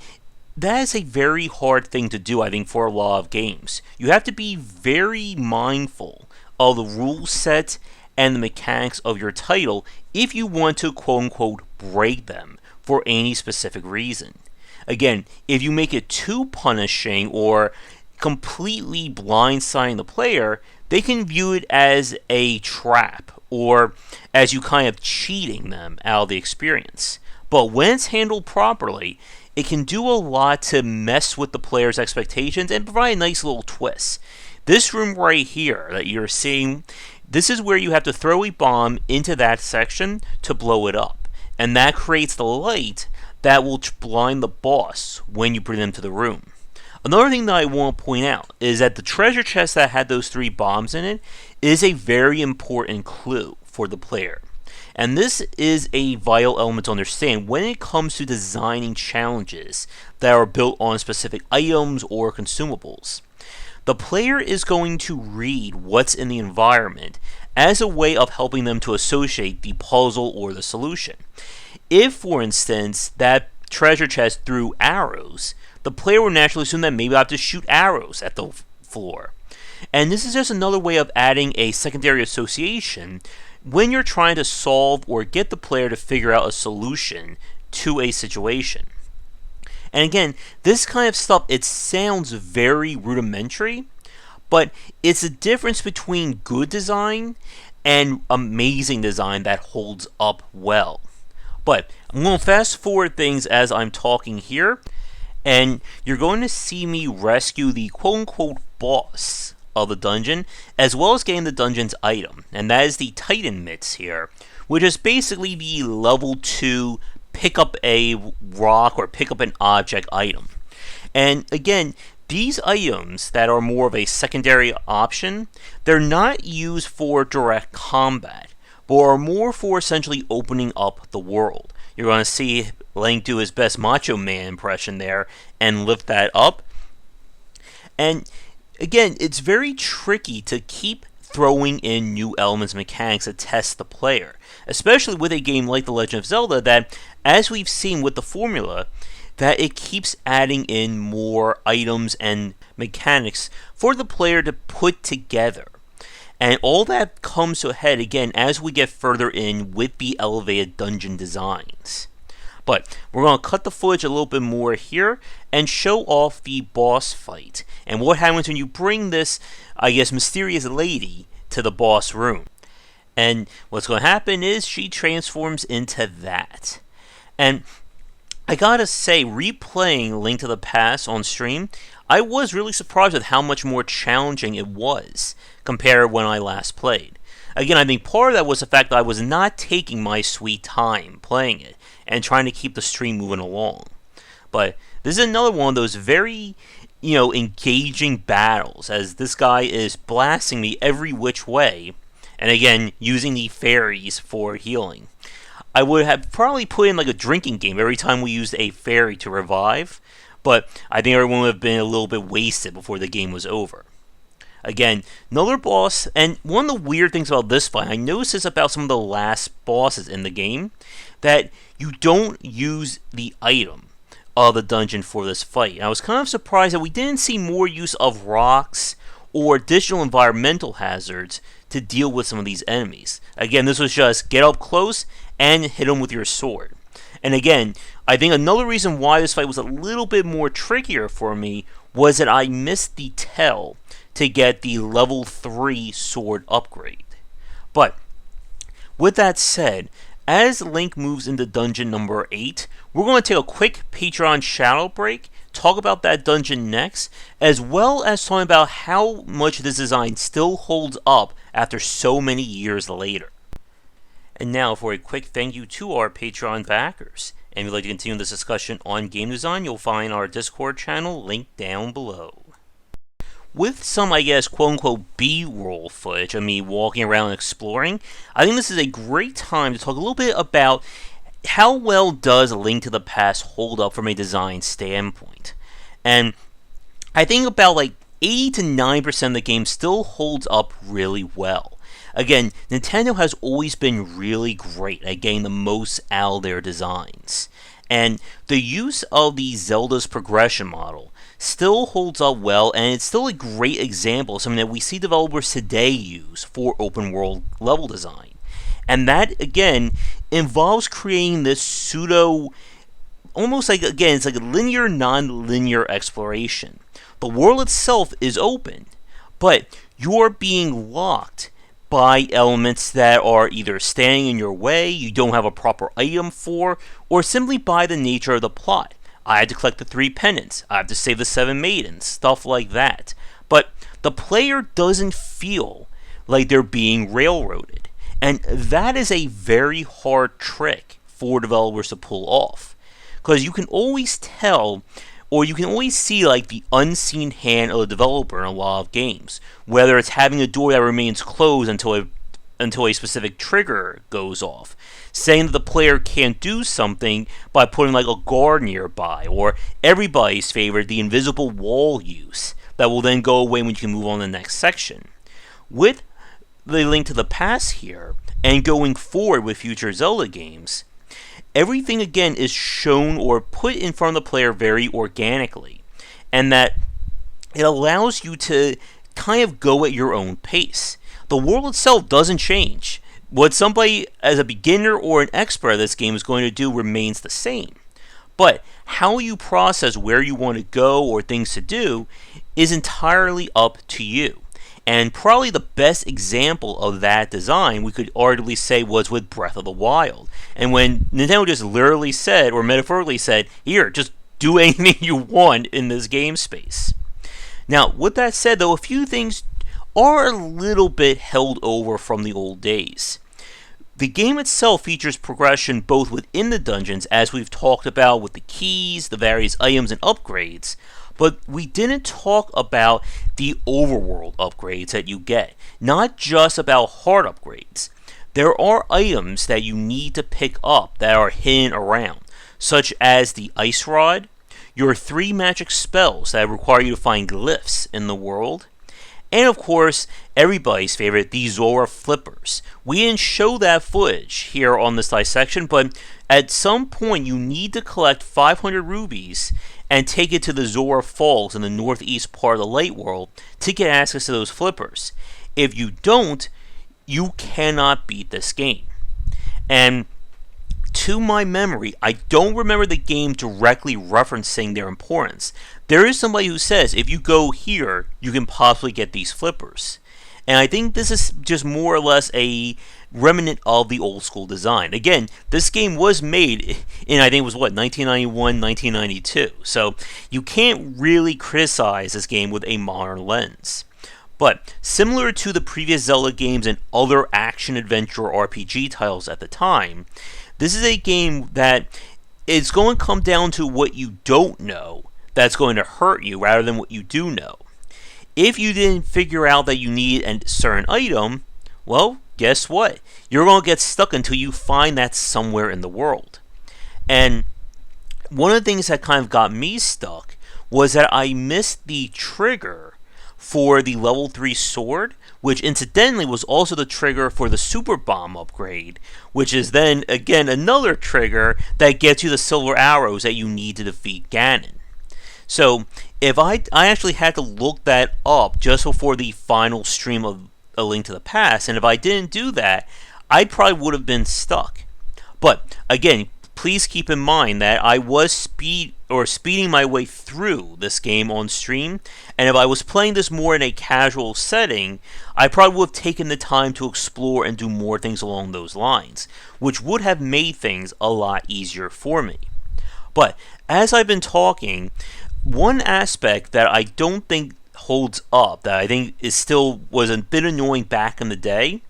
that is a very hard thing to do, I think, for a lot of games. You have to be very mindful of the rule set and the mechanics of your title if you want to quote-unquote break them for any specific reason. Again, if you make it too punishing or completely blindsiding the player, they can view it as a trap or as you kind of cheating them out of the experience. But when it's handled properly, it can do a lot to mess with the player's expectations and provide a nice little twist. This room right here that you're seeing, this is where you have to throw a bomb into that section to blow it up. And that creates the light that will blind the boss when you bring them to the room. Another thing that I want to point out is that the treasure chest that had those 3 bombs in it is a very important clue for the player. And this is a vital element to understand when it comes to designing challenges that are built on specific items or consumables. The player is going to read what's in the environment as a way of helping them to associate the puzzle or the solution. If, for instance, that treasure chest threw arrows, the player will naturally assume that maybe I have to shoot arrows at the floor. And this is just another way of adding a secondary association when you're trying to solve or get the player to figure out a solution to a situation. And again, this kind of stuff, it sounds very rudimentary, but it's a difference between good design and amazing design that holds up well. But I'm going to fast forward things as I'm talking here, and you're going to see me rescue the quote-unquote boss of the dungeon, as well as getting the dungeon's item, and that is the Titan Mitts here, which is basically the level 2 pick up a rock or pick up an object item. And again, these items that are more of a secondary option, they're not used for direct combat, but are more for essentially opening up the world. You're going to see Link do his best Macho Man impression there and lift that up. And again, it's very tricky to keep throwing in new elements and mechanics to test the player, especially with a game like The Legend of Zelda that, as we've seen with the formula, that it keeps adding in more items and mechanics for the player to put together. And all that comes to a head again as we get further in with the elevated dungeon designs. But we're going to cut the footage a little bit more here and show off the boss fight and what happens when you bring this, I guess, mysterious lady to the boss room. And what's going to happen is she transforms into that. And I gotta say, replaying Link to the Past on stream, I was really surprised at how much more challenging it was compared when I last played. Again, I think part of that was the fact that I was not taking my sweet time playing it and trying to keep the stream moving along. But this is another one of those very, engaging battles, as this guy is blasting me every which way, and again, using the fairies for healing. I would have probably put in like a drinking game every time we used a fairy to revive, but I think everyone would have been a little bit wasted before the game was over. Again, another boss, and one of the weird things about this fight, I noticed this about some of the last bosses in the game, that you don't use the item of the dungeon for this fight. And I was kind of surprised that we didn't see more use of rocks or additional environmental hazards to deal with some of these enemies. Again, this was just get up close and hit them with your sword. And again, I think another reason why this fight was a little bit more trickier for me was that I missed the tell to get the level 3 sword upgrade. But with that said, as Link moves into dungeon number 8, we're going to take a quick Patreon shout-out break, talk about that dungeon next, as well as talking about how much this design still holds up after so many years later. And now for a quick thank you to our Patreon backers. And if you'd like to continue this discussion on game design, you'll find our Discord channel linked down below. With some, I guess, quote-unquote B-roll footage of me walking around and exploring, I think this is a great time to talk a little bit about how well does Link to the Past hold up from a design standpoint. And I think about like 80 to 90% of the game still holds up really well. Again, Nintendo has always been really great at getting the most out of their designs. And the use of the Zelda's progression model still holds up well, and it's still a great example of something that we see developers today use for open world level design. And that, again, involves creating this pseudo, almost like, again, it's like a linear, non-linear exploration. The world itself is open, but you're being locked by elements that are either standing in your way, you don't have a proper item for, or simply by the nature of the plot. I had to collect the 3 pendants, I have to save the 7 maidens, stuff like that. But the player doesn't feel like they're being railroaded. And that is a very hard trick for developers to pull off. Because you can always tell, or you can always see like the unseen hand of the developer in a lot of games. Whether it's having a door that remains closed until a specific trigger goes off. Saying that the player can't do something by putting like a guard nearby. Or everybody's favorite, the invisible wall use that will then go away when you can move on to the next section. With the Link to the Past here, and going forward with future Zelda games, everything again is shown or put in front of the player very organically, and that it allows you to kind of go at your own pace. The world itself doesn't change. What somebody as a beginner or an expert of this game is going to do remains the same. But how you process where you want to go or things to do is entirely up to you. And probably the best example of that design, we could arguably say, was with Breath of the Wild. And when Nintendo just literally said, or metaphorically said, here, just do anything you want in this game space. Now, with that said, though, a few things are a little bit held over from the old days. The game itself features progression both within the dungeons, as we've talked about with the keys, the various items and upgrades, but we didn't talk about the overworld upgrades that you get, not just about hard upgrades. There are items that you need to pick up that are hidden around, such as the Ice Rod, your 3 magic spells that require you to find glyphs in the world, and of course, everybody's favorite, the Zora Flippers. We didn't show that footage here on this dissection, but at some point you need to collect 500 rubies and take it to the Zora Falls in the northeast part of the Light World to get access to those flippers. If you don't, you cannot beat this game. And to my memory, I don't remember the game directly referencing their importance. There is somebody who says, if you go here, you can possibly get these flippers. And I think this is just more or less a remnant of the old school design. Again, this game was made in, I think it was 1991, 1992. So you can't really criticize this game with a modern lens. But similar to the previous Zelda games and other action-adventure RPG titles at the time, this is a game that it's going to come down to what you don't know that's going to hurt you rather than what you do know. If you didn't figure out that you need a certain item, well, guess what? You're going to get stuck until you find that somewhere in the world. And one of the things that kind of got me stuck was that I missed the trigger for the level 3 sword, which incidentally was also the trigger for the Super Bomb upgrade, which is then, again, another trigger that gets you the silver arrows that you need to defeat Ganon. So, if I actually had to look that up just before the final stream of A Link to the Past, and if I didn't do that, I probably would have been stuck. But, again, please keep in mind that I was or speeding my way through this game on stream, and if I was playing this more in a casual setting, I probably would have taken the time to explore and do more things along those lines, which would have made things a lot easier for me. But as I've been talking, one aspect that I don't think holds up, that I think is still was a bit annoying back in the day,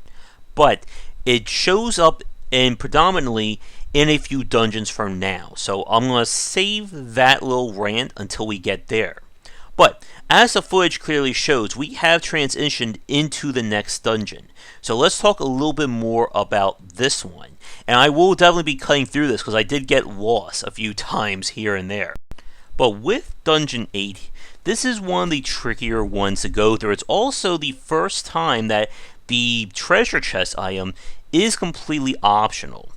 but it shows up in predominantly in a few dungeons from now. So I'm going to save that little rant until we get there. But as the footage clearly shows, we have transitioned into the next dungeon. So let's talk a little bit more about this one. And I will definitely be cutting through this because I did get lost a few times here and there. But with Dungeon 8, this is one of the trickier ones to go through. It's also the first time that the treasure chest item is completely optional.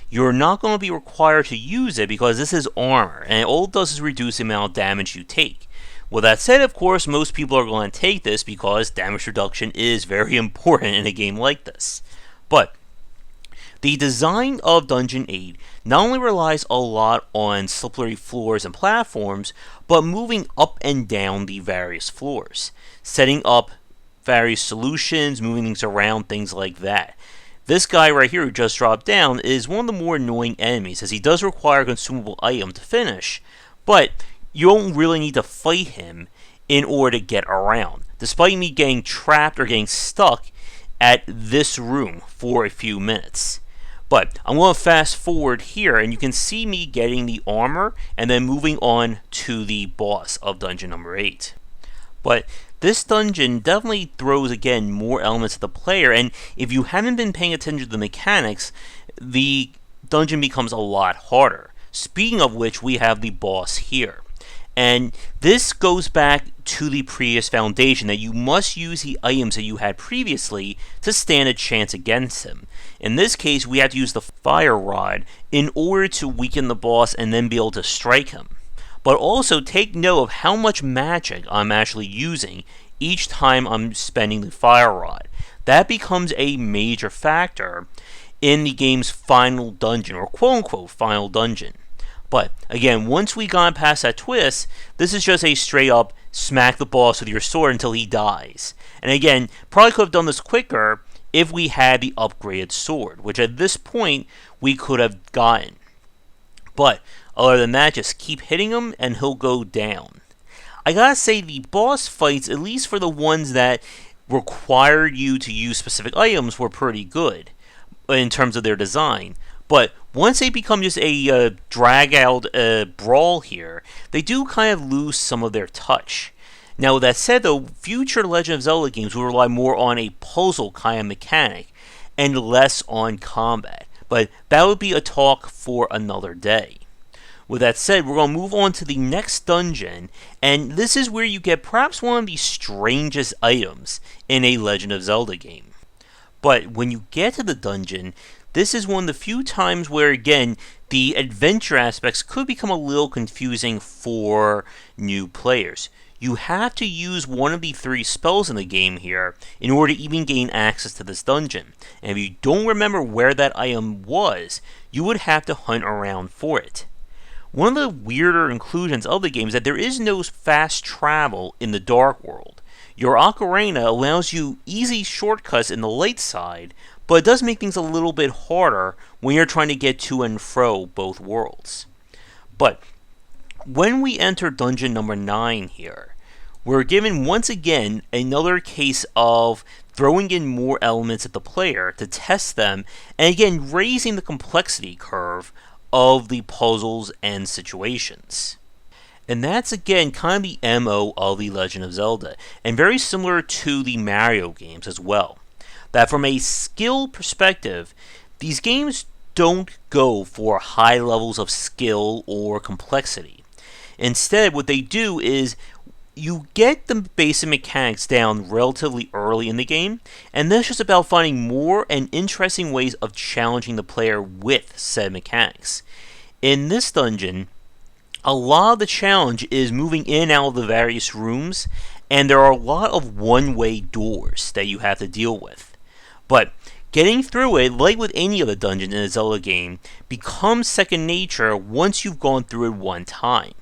You're not going to be required to use it because this is armor, and all it does is reduce the amount of damage you take. With that said, of course, most people are going to take this because damage reduction is very important in a game like this. But the design of Dungeon 8 not only relies a lot on slippery floors and platforms, but moving up and down the various floors, setting up various solutions, moving things around, things like that. This guy right here who just dropped down is one of the more annoying enemies, as he does require a consumable item to finish, but you don't really need to fight him in order to get around, despite me getting trapped or getting stuck at this room for a few minutes. But I'm going to fast forward here, and you can see me getting the armor and then moving on to the boss of dungeon number 8. But this dungeon definitely throws, again, more elements to the player, and if you haven't been paying attention to the mechanics, the dungeon becomes a lot harder. Speaking of which, we have the boss here. And this goes back to the previous foundation, that you must use the items that you had previously to stand a chance against him. In this case, we have to use the fire rod in order to weaken the boss and then be able to strike him. But also take note of how much magic I'm actually using each time I'm spending the fire rod. That becomes a major factor in the game's final dungeon, or quote-unquote final dungeon. But again, once we got past that twist, this is just a straight up smack the boss with your sword until he dies. And again, probably could have done this quicker if we had the upgraded sword, which at this point we could have gotten. But other than that, just keep hitting him and he'll go down. I gotta say, the boss fights, at least for the ones that required you to use specific items, were pretty good in terms of their design. But once they become just a drag-out brawl here, they do kind of lose some of their touch. Now, with that said, though, future Legend of Zelda games will rely more on a puzzle kind of mechanic and less on combat. But that would be a talk for another day. With that said, we're going to move on to the next dungeon, and this is where you get perhaps one of the strangest items in a Legend of Zelda game. But when you get to the dungeon, this is one of the few times where, again, the adventure aspects could become a little confusing for new players. You have to use one of the 3 spells in the game here in order to even gain access to this dungeon. And if you don't remember where that item was, you would have to hunt around for it. One of the weirder inclusions of the game is that there is no fast travel in the Dark World. Your Ocarina allows you easy shortcuts in the light side, but it does make things a little bit harder when you're trying to get to and fro both worlds. But when we enter dungeon number 9 here, we're given once again another case of throwing in more elements at the player to test them, and again raising the complexity curve of the puzzles and situations. And that's again kind of the MO of the Legend of Zelda, and very similar to the Mario games as well. That from a skill perspective, these games don't go for high levels of skill or complexity. Instead, what they do is you get the basic mechanics down relatively early in the game, and then it's just about finding more and interesting ways of challenging the player with said mechanics. In this dungeon, a lot of the challenge is moving in and out of the various rooms, and there are a lot of one-way doors that you have to deal with. But getting through it, like with any other dungeon in a Zelda game, becomes second nature once you've gone through it one time.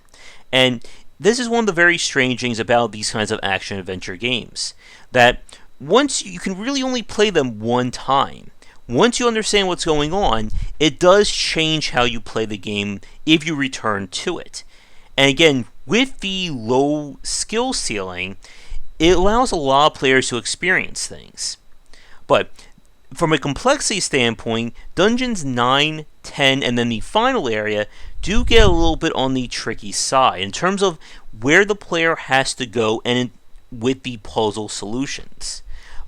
And this is one of the very strange things about these kinds of action-adventure games, that once you can really only play them one time. Once you understand what's going on, it does change how you play the game if you return to it. And again, with the low skill ceiling, it allows a lot of players to experience things. But from a complexity standpoint, Dungeons 9, 10, and then the final area do get a little bit on the tricky side in terms of where the player has to go and with the puzzle solutions.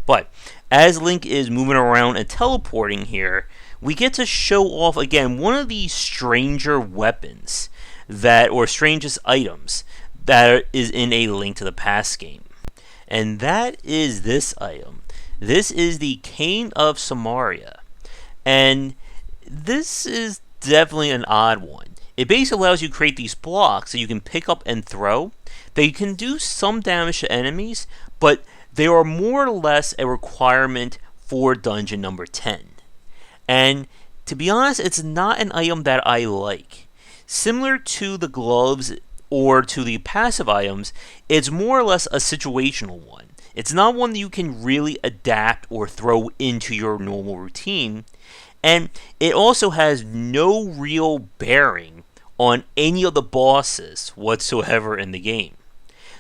But as Link is moving around and teleporting here, we get to show off again one of the stranger weapons or strangest items that is in a Link to the Past game. And that is this item. This is the Cane of Samaria. And this is definitely an odd one. It basically allows you to create these blocks that you can pick up and throw. They can do some damage to enemies, but they are more or less a requirement for dungeon number 10. And to be honest, it's not an item that I like. Similar to the gloves or to the passive items, it's more or less a situational one. It's not one that you can really adapt or throw into your normal routine, and it also has no real bearing on any of the bosses whatsoever in the game.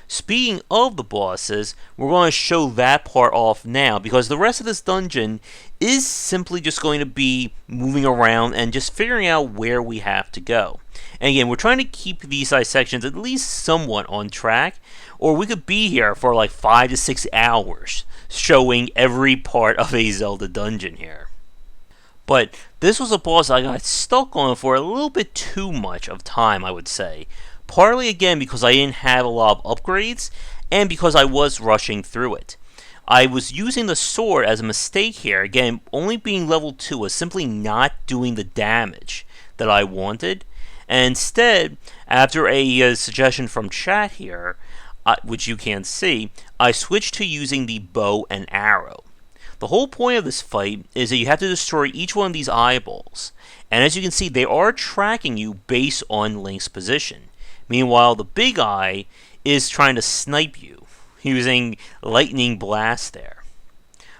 Speaking of the bosses, we're going to show that part off now, because the rest of this dungeon is simply just going to be moving around and just figuring out where we have to go. And again, we're trying to keep these dissections at least somewhat on track, or we could be here for like 5 to 6 hours showing every part of a Zelda dungeon here. But this was a boss I got stuck on for a little bit too much of time, I would say. Partly again because I didn't have a lot of upgrades, and because I was rushing through it. I was using the sword as a mistake here, again, only being level 2 was simply not doing the damage that I wanted. And instead, after a suggestion from chat here, which you can see, I switched to using the bow and arrow. The whole point of this fight is that you have to destroy each one of these eyeballs, and as you can see, they are tracking you based on Link's position. Meanwhile, the big eye is trying to snipe you, using lightning blast there.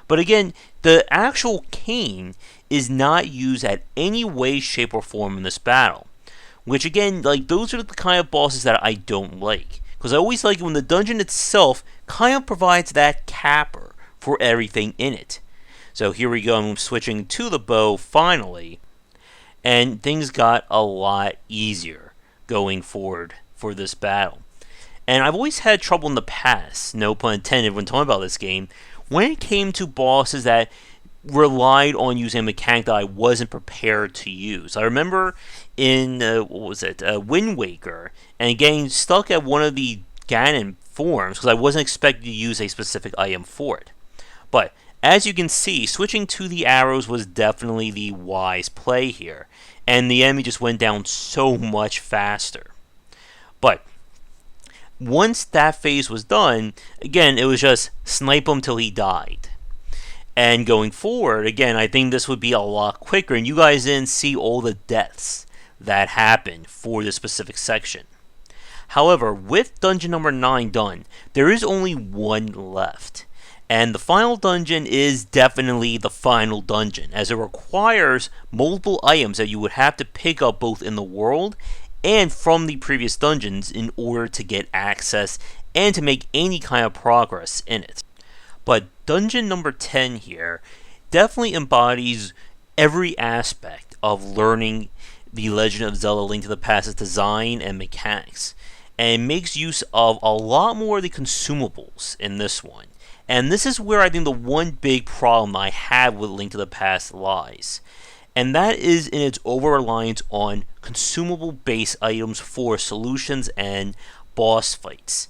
But again, the actual cane is not used at any way, shape, or form in this battle. Which again, like, those are the kind of bosses that I don't like. Because I always like it when the dungeon itself kind of provides that capper for everything in it. So here we go, I'm switching to the bow finally. And things got a lot easier going forward for this battle. And I've always had trouble in the past, no pun intended, when talking about this game, when it came to bosses that relied on using a mechanic that I wasn't prepared to use. I remember in, Wind Waker, and getting stuck at one of the Ganon forms because I wasn't expected to use a specific item for it. But as you can see, switching to the arrows was definitely the wise play here, and the enemy just went down so much faster. But once that phase was done, again, it was just snipe him till he died. And going forward, again, I think this would be a lot quicker, and you guys didn't see all the deaths that happened for this specific section. However, with dungeon number 9 done, there is only one left. And the final dungeon is definitely the final dungeon, as it requires multiple items that you would have to pick up both in the world and from the previous dungeons in order to get access and to make any kind of progress in it. But dungeon number 10 here definitely embodies every aspect of learning the Legend of Zelda Link to the Past's design and mechanics, and makes use of a lot more of the consumables in this one. And this is where I think the one big problem I have with Link to the Past lies. And that is in its over-reliance on consumable-based items for solutions and boss fights.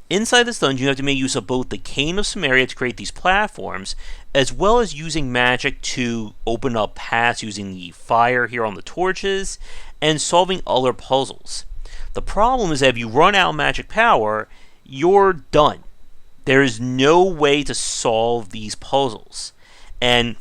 Inside this dungeon, you have to make use of both the Cane of Samaria to create these platforms, as well as using magic to open up paths using the fire here on the torches, and solving other puzzles. The problem is that if you run out of magic power, you're done. There is no way to solve these puzzles. And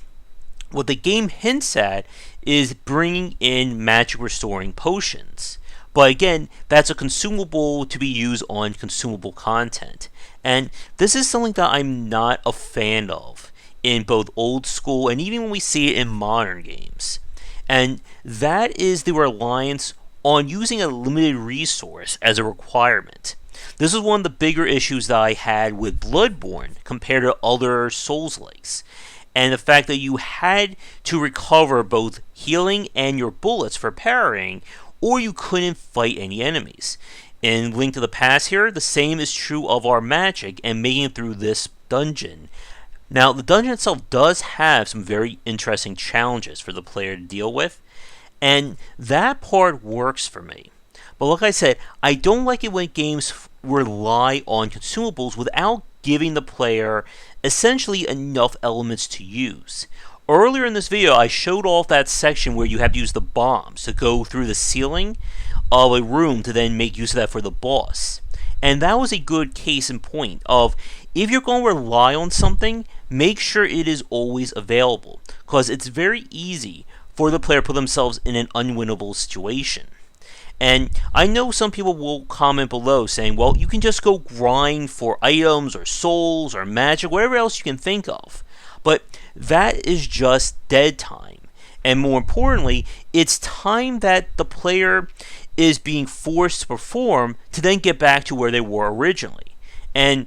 what the game hints at is bringing in magic restoring potions. But again, that's a consumable to be used on consumable content. And this is something that I'm not a fan of in both old school and even when we see it in modern games. And that is the reliance on using a limited resource as a requirement. This is one of the bigger issues that I had with Bloodborne compared to other Souls-likes. And the fact that you had to recover both healing and your bullets for parrying, or you couldn't fight any enemies. In Link to the Past here, the same is true of our magic and making it through this dungeon. Now, the dungeon itself does have some very interesting challenges for the player to deal with, and that part works for me. But like I said, I don't like it when games rely on consumables without giving the player essentially enough elements to use. Earlier in this video, I showed off that section where you have to use the bombs to go through the ceiling of a room to then make use of that for the boss. And that was a good case in point of, if you're going to rely on something, make sure it is always available, because it's very easy for the player to put themselves in an unwinnable situation. And I know some people will comment below saying, well, you can just go grind for items or souls or magic, whatever else you can think of. But that is just dead time. And more importantly, it's time that the player is being forced to perform to then get back to where they were originally. And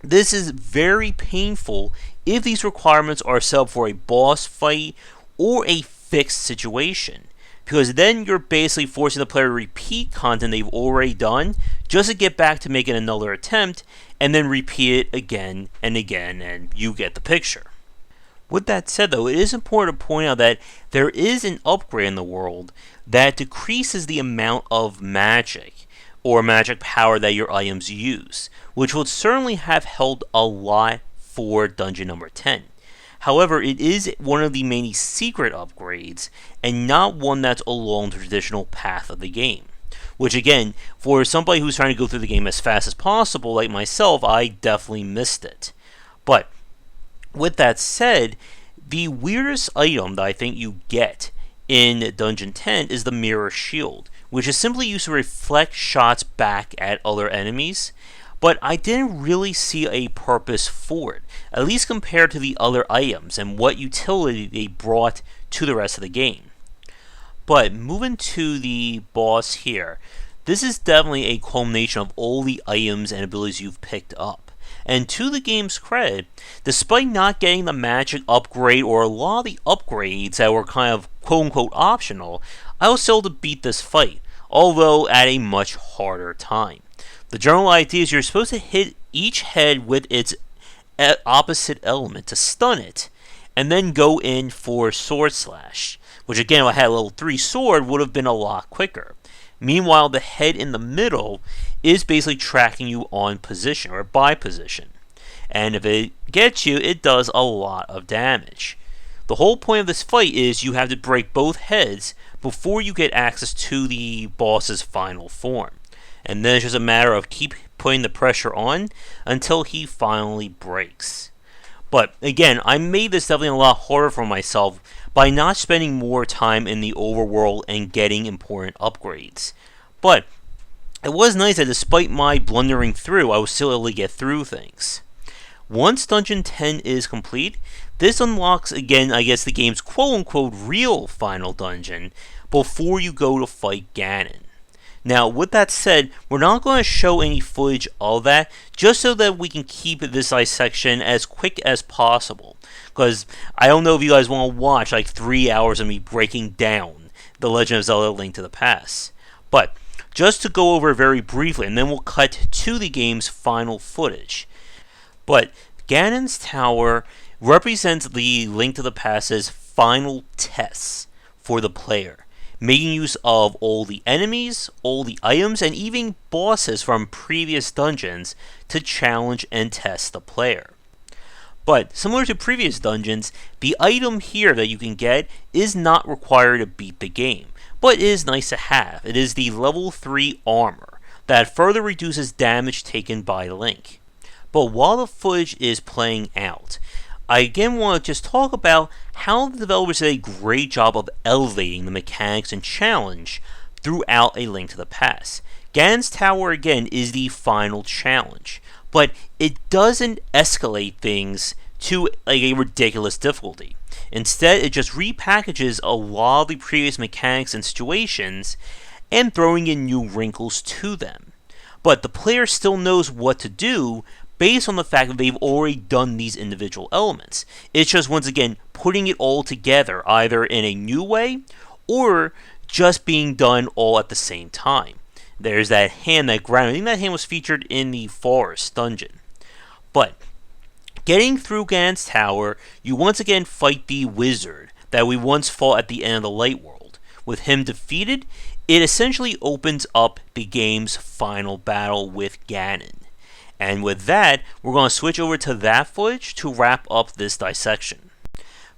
this is very painful if these requirements are set up for a boss fight or a fixed situation, because then you're basically forcing the player to repeat content they've already done just to get back to making another attempt, and then repeat it again and again, and you get the picture. With that said though, it is important to point out that there is an upgrade in the world that decreases the amount of magic or magic power that your items use, which would certainly have helped a lot for dungeon number 10. However, it is one of the many secret upgrades, and not one that's along the traditional path of the game. Which again, for somebody who's trying to go through the game as fast as possible, like myself, I definitely missed it. But, with that said, the weirdest item that I think you get in Dungeon 10 is the Mirror Shield, which is simply used to reflect shots back at other enemies. But I didn't really see a purpose for it, at least compared to the other items and what utility they brought to the rest of the game. But moving to the boss here, this is definitely a culmination of all the items and abilities you've picked up. And to the game's credit, despite not getting the magic upgrade or a lot of the upgrades that were kind of quote-unquote optional, I was able to beat this fight, although at a much harder time. The general idea is you're supposed to hit each head with its opposite element to stun it, and then go in for Sword Slash, which again, if I had a level 3 sword, would have been a lot quicker. Meanwhile, the head in the middle is basically tracking you on position, or by position. And if it gets you, it does a lot of damage. The whole point of this fight is you have to break both heads before you get access to the boss's final form. And then it's just a matter of keep putting the pressure on until he finally breaks. But again, I made this definitely a lot harder for myself by not spending more time in the overworld and getting important upgrades. But it was nice that despite my blundering through, I was still able to get through things. Once Dungeon 10 is complete, this unlocks again, I guess, the game's quote-unquote real final dungeon before you go to fight Ganon. Now, with that said, we're not going to show any footage of that, just so that we can keep this dissection as quick as possible. Because I don't know if you guys want to watch like 3 hours of me breaking down The Legend of Zelda Link to the Past. But, just to go over it very briefly, and then we'll cut to the game's final footage. But, Ganon's Tower represents the Link to the Past's final tests for the player, making use of all the enemies, all the items, and even bosses from previous dungeons to challenge and test the player. But, similar to previous dungeons, the item here that you can get is not required to beat the game, but is nice to have. It is the level 3 armor that further reduces damage taken by Link. But while the footage is playing out, I again want to just talk about how the developers did a great job of elevating the mechanics and challenge throughout A Link to the Past. Ganon's Tower, again, is the final challenge, but it doesn't escalate things to like a ridiculous difficulty. Instead, it just repackages a lot of the previous mechanics and situations and throwing in new wrinkles to them. But the player still knows what to do based on the fact that they've already done these individual elements. It's just, once again, putting it all together, either in a new way or just being done all at the same time. There's that hand that ground. I think that hand was featured in the forest dungeon. But getting through Ganon's Tower, you once again fight the wizard that we once fought at the end of the Light World. With him defeated, it essentially opens up the game's final battle with Ganon. And with that, we're going to switch over to that footage to wrap up this dissection.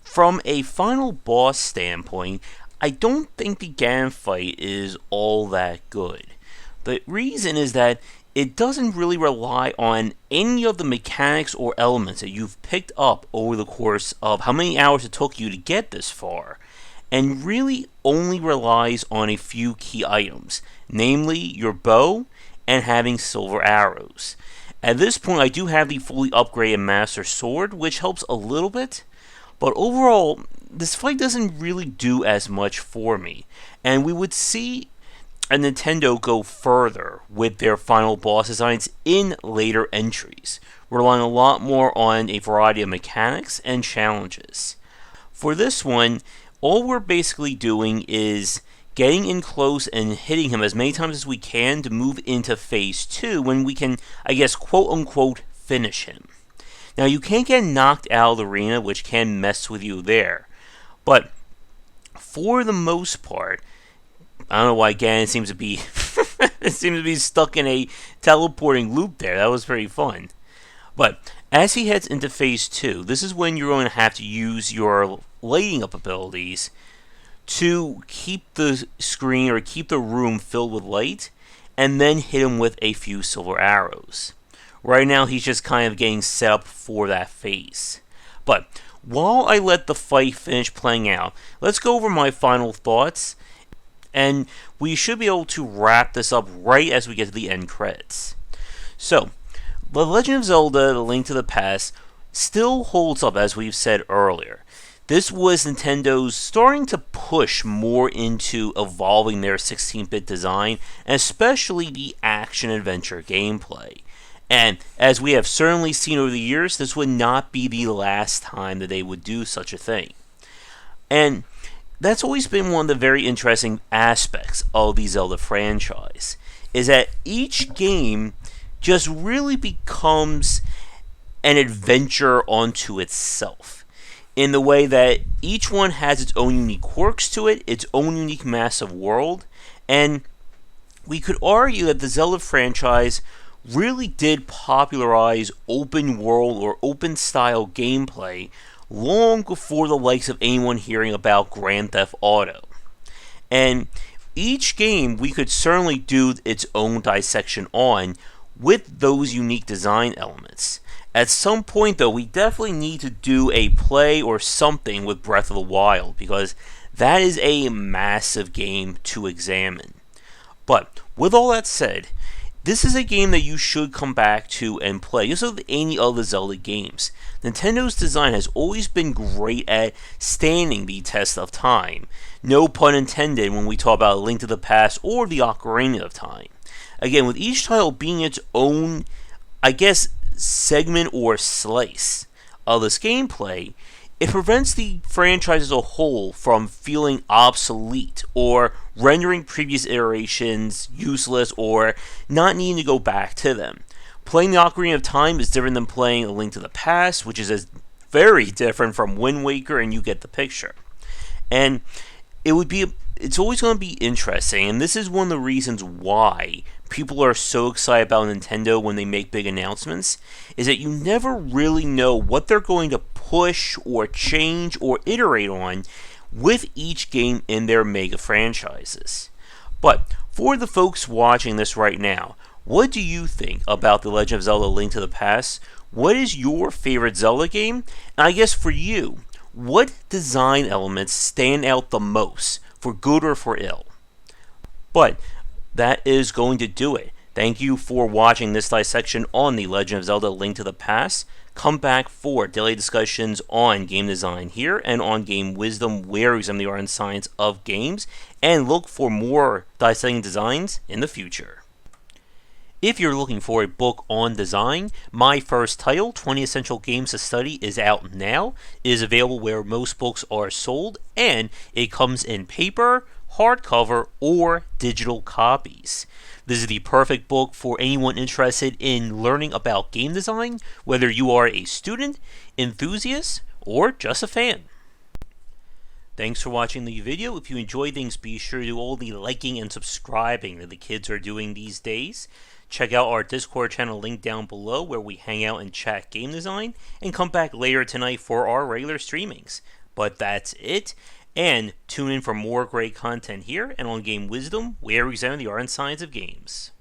From a final boss standpoint, I don't think the Ganon fight is all that good. The reason is that it doesn't really rely on any of the mechanics or elements that you've picked up over the course of how many hours it took you to get this far, and really only relies on a few key items, namely your bow and having silver arrows. At this point, I do have the fully upgraded Master Sword, which helps a little bit, but overall, this fight doesn't really do as much for me, and we would see a Nintendo go further with their final boss designs in later entries, relying a lot more on a variety of mechanics and challenges. For this one, all we're basically doing is getting in close and hitting him as many times as we can to move into Phase 2 when we can, I guess, quote-unquote, finish him. Now, you can't get knocked out of the arena, which can mess with you there, but for the most part, I don't know why Ganon seems to be stuck in a teleporting loop there. That was very fun. But as he heads into Phase 2, this is when you're going to have to use your lighting up abilities to keep the screen or keep the room filled with light, and then hit him with a few silver arrows. Right now, he's just kind of getting set up for that phase. But while I let the fight finish playing out, let's go over my final thoughts, and we should be able to wrap this up right as we get to the end credits. So, The Legend of Zelda Link to the Past still holds up, as we've said earlier. This was Nintendo's starting to push more into evolving their 16-bit design, and especially the action-adventure gameplay. And as we have certainly seen over the years, this would not be the last time that they would do such a thing. And that's always been one of the very interesting aspects of the Zelda franchise, is that each game just really becomes an adventure unto itself, in the way that each one has its own unique quirks to it, its own unique massive world, and we could argue that the Zelda franchise really did popularize open world or open style gameplay long before the likes of anyone hearing about Grand Theft Auto. And each game we could certainly do its own dissection on with those unique design elements. At some point though, we definitely need to do a play or something with Breath of the Wild, because that is a massive game to examine. But with all that said, this is a game that you should come back to and play, just like any other Zelda games. Nintendo's design has always been great at standing the test of time. No pun intended when we talk about A Link to the Past or the Ocarina of Time. Again, with each title being its own, I guess, segment or slice of this gameplay, it prevents the franchise as a whole from feeling obsolete or rendering previous iterations useless or not needing to go back to them. Playing the Ocarina of Time is different than playing A Link to the Past, which is very different from Wind Waker, and you get the picture. And it's always going to be interesting, and this is one of the reasons why people are so excited about Nintendo when they make big announcements, is that you never really know what they're going to push or change or iterate on with each game in their mega franchises. But for the folks watching this right now, what do you think about The Legend of Zelda Link to the Past? What is your favorite Zelda game? And I guess for you, what design elements stand out the most, for good or for ill? But that is going to do it. Thank you for watching this dissection on The Legend of Zelda Link to the Past. Come back for daily discussions on game design here and on game wisdom, where we examine the art and science of games, and look for more dissecting designs in the future. If you're looking for a book on design, my first title, 20 Essential Games to Study, is out now. It is available where most books are sold, and it comes in paper, hardcover, or digital copies. This is the perfect book for anyone interested in learning about game design, whether you are a student, enthusiast, or just a fan. Thanks for watching the video. If you enjoyed things, be sure to do all the liking and subscribing that the kids are doing these days. Check out our Discord channel link down below where we hang out and chat game design, and come back later tonight for our regular streamings. But that's it, and tune in for more great content here and on Game Wisdom, where we examine the art and science of games.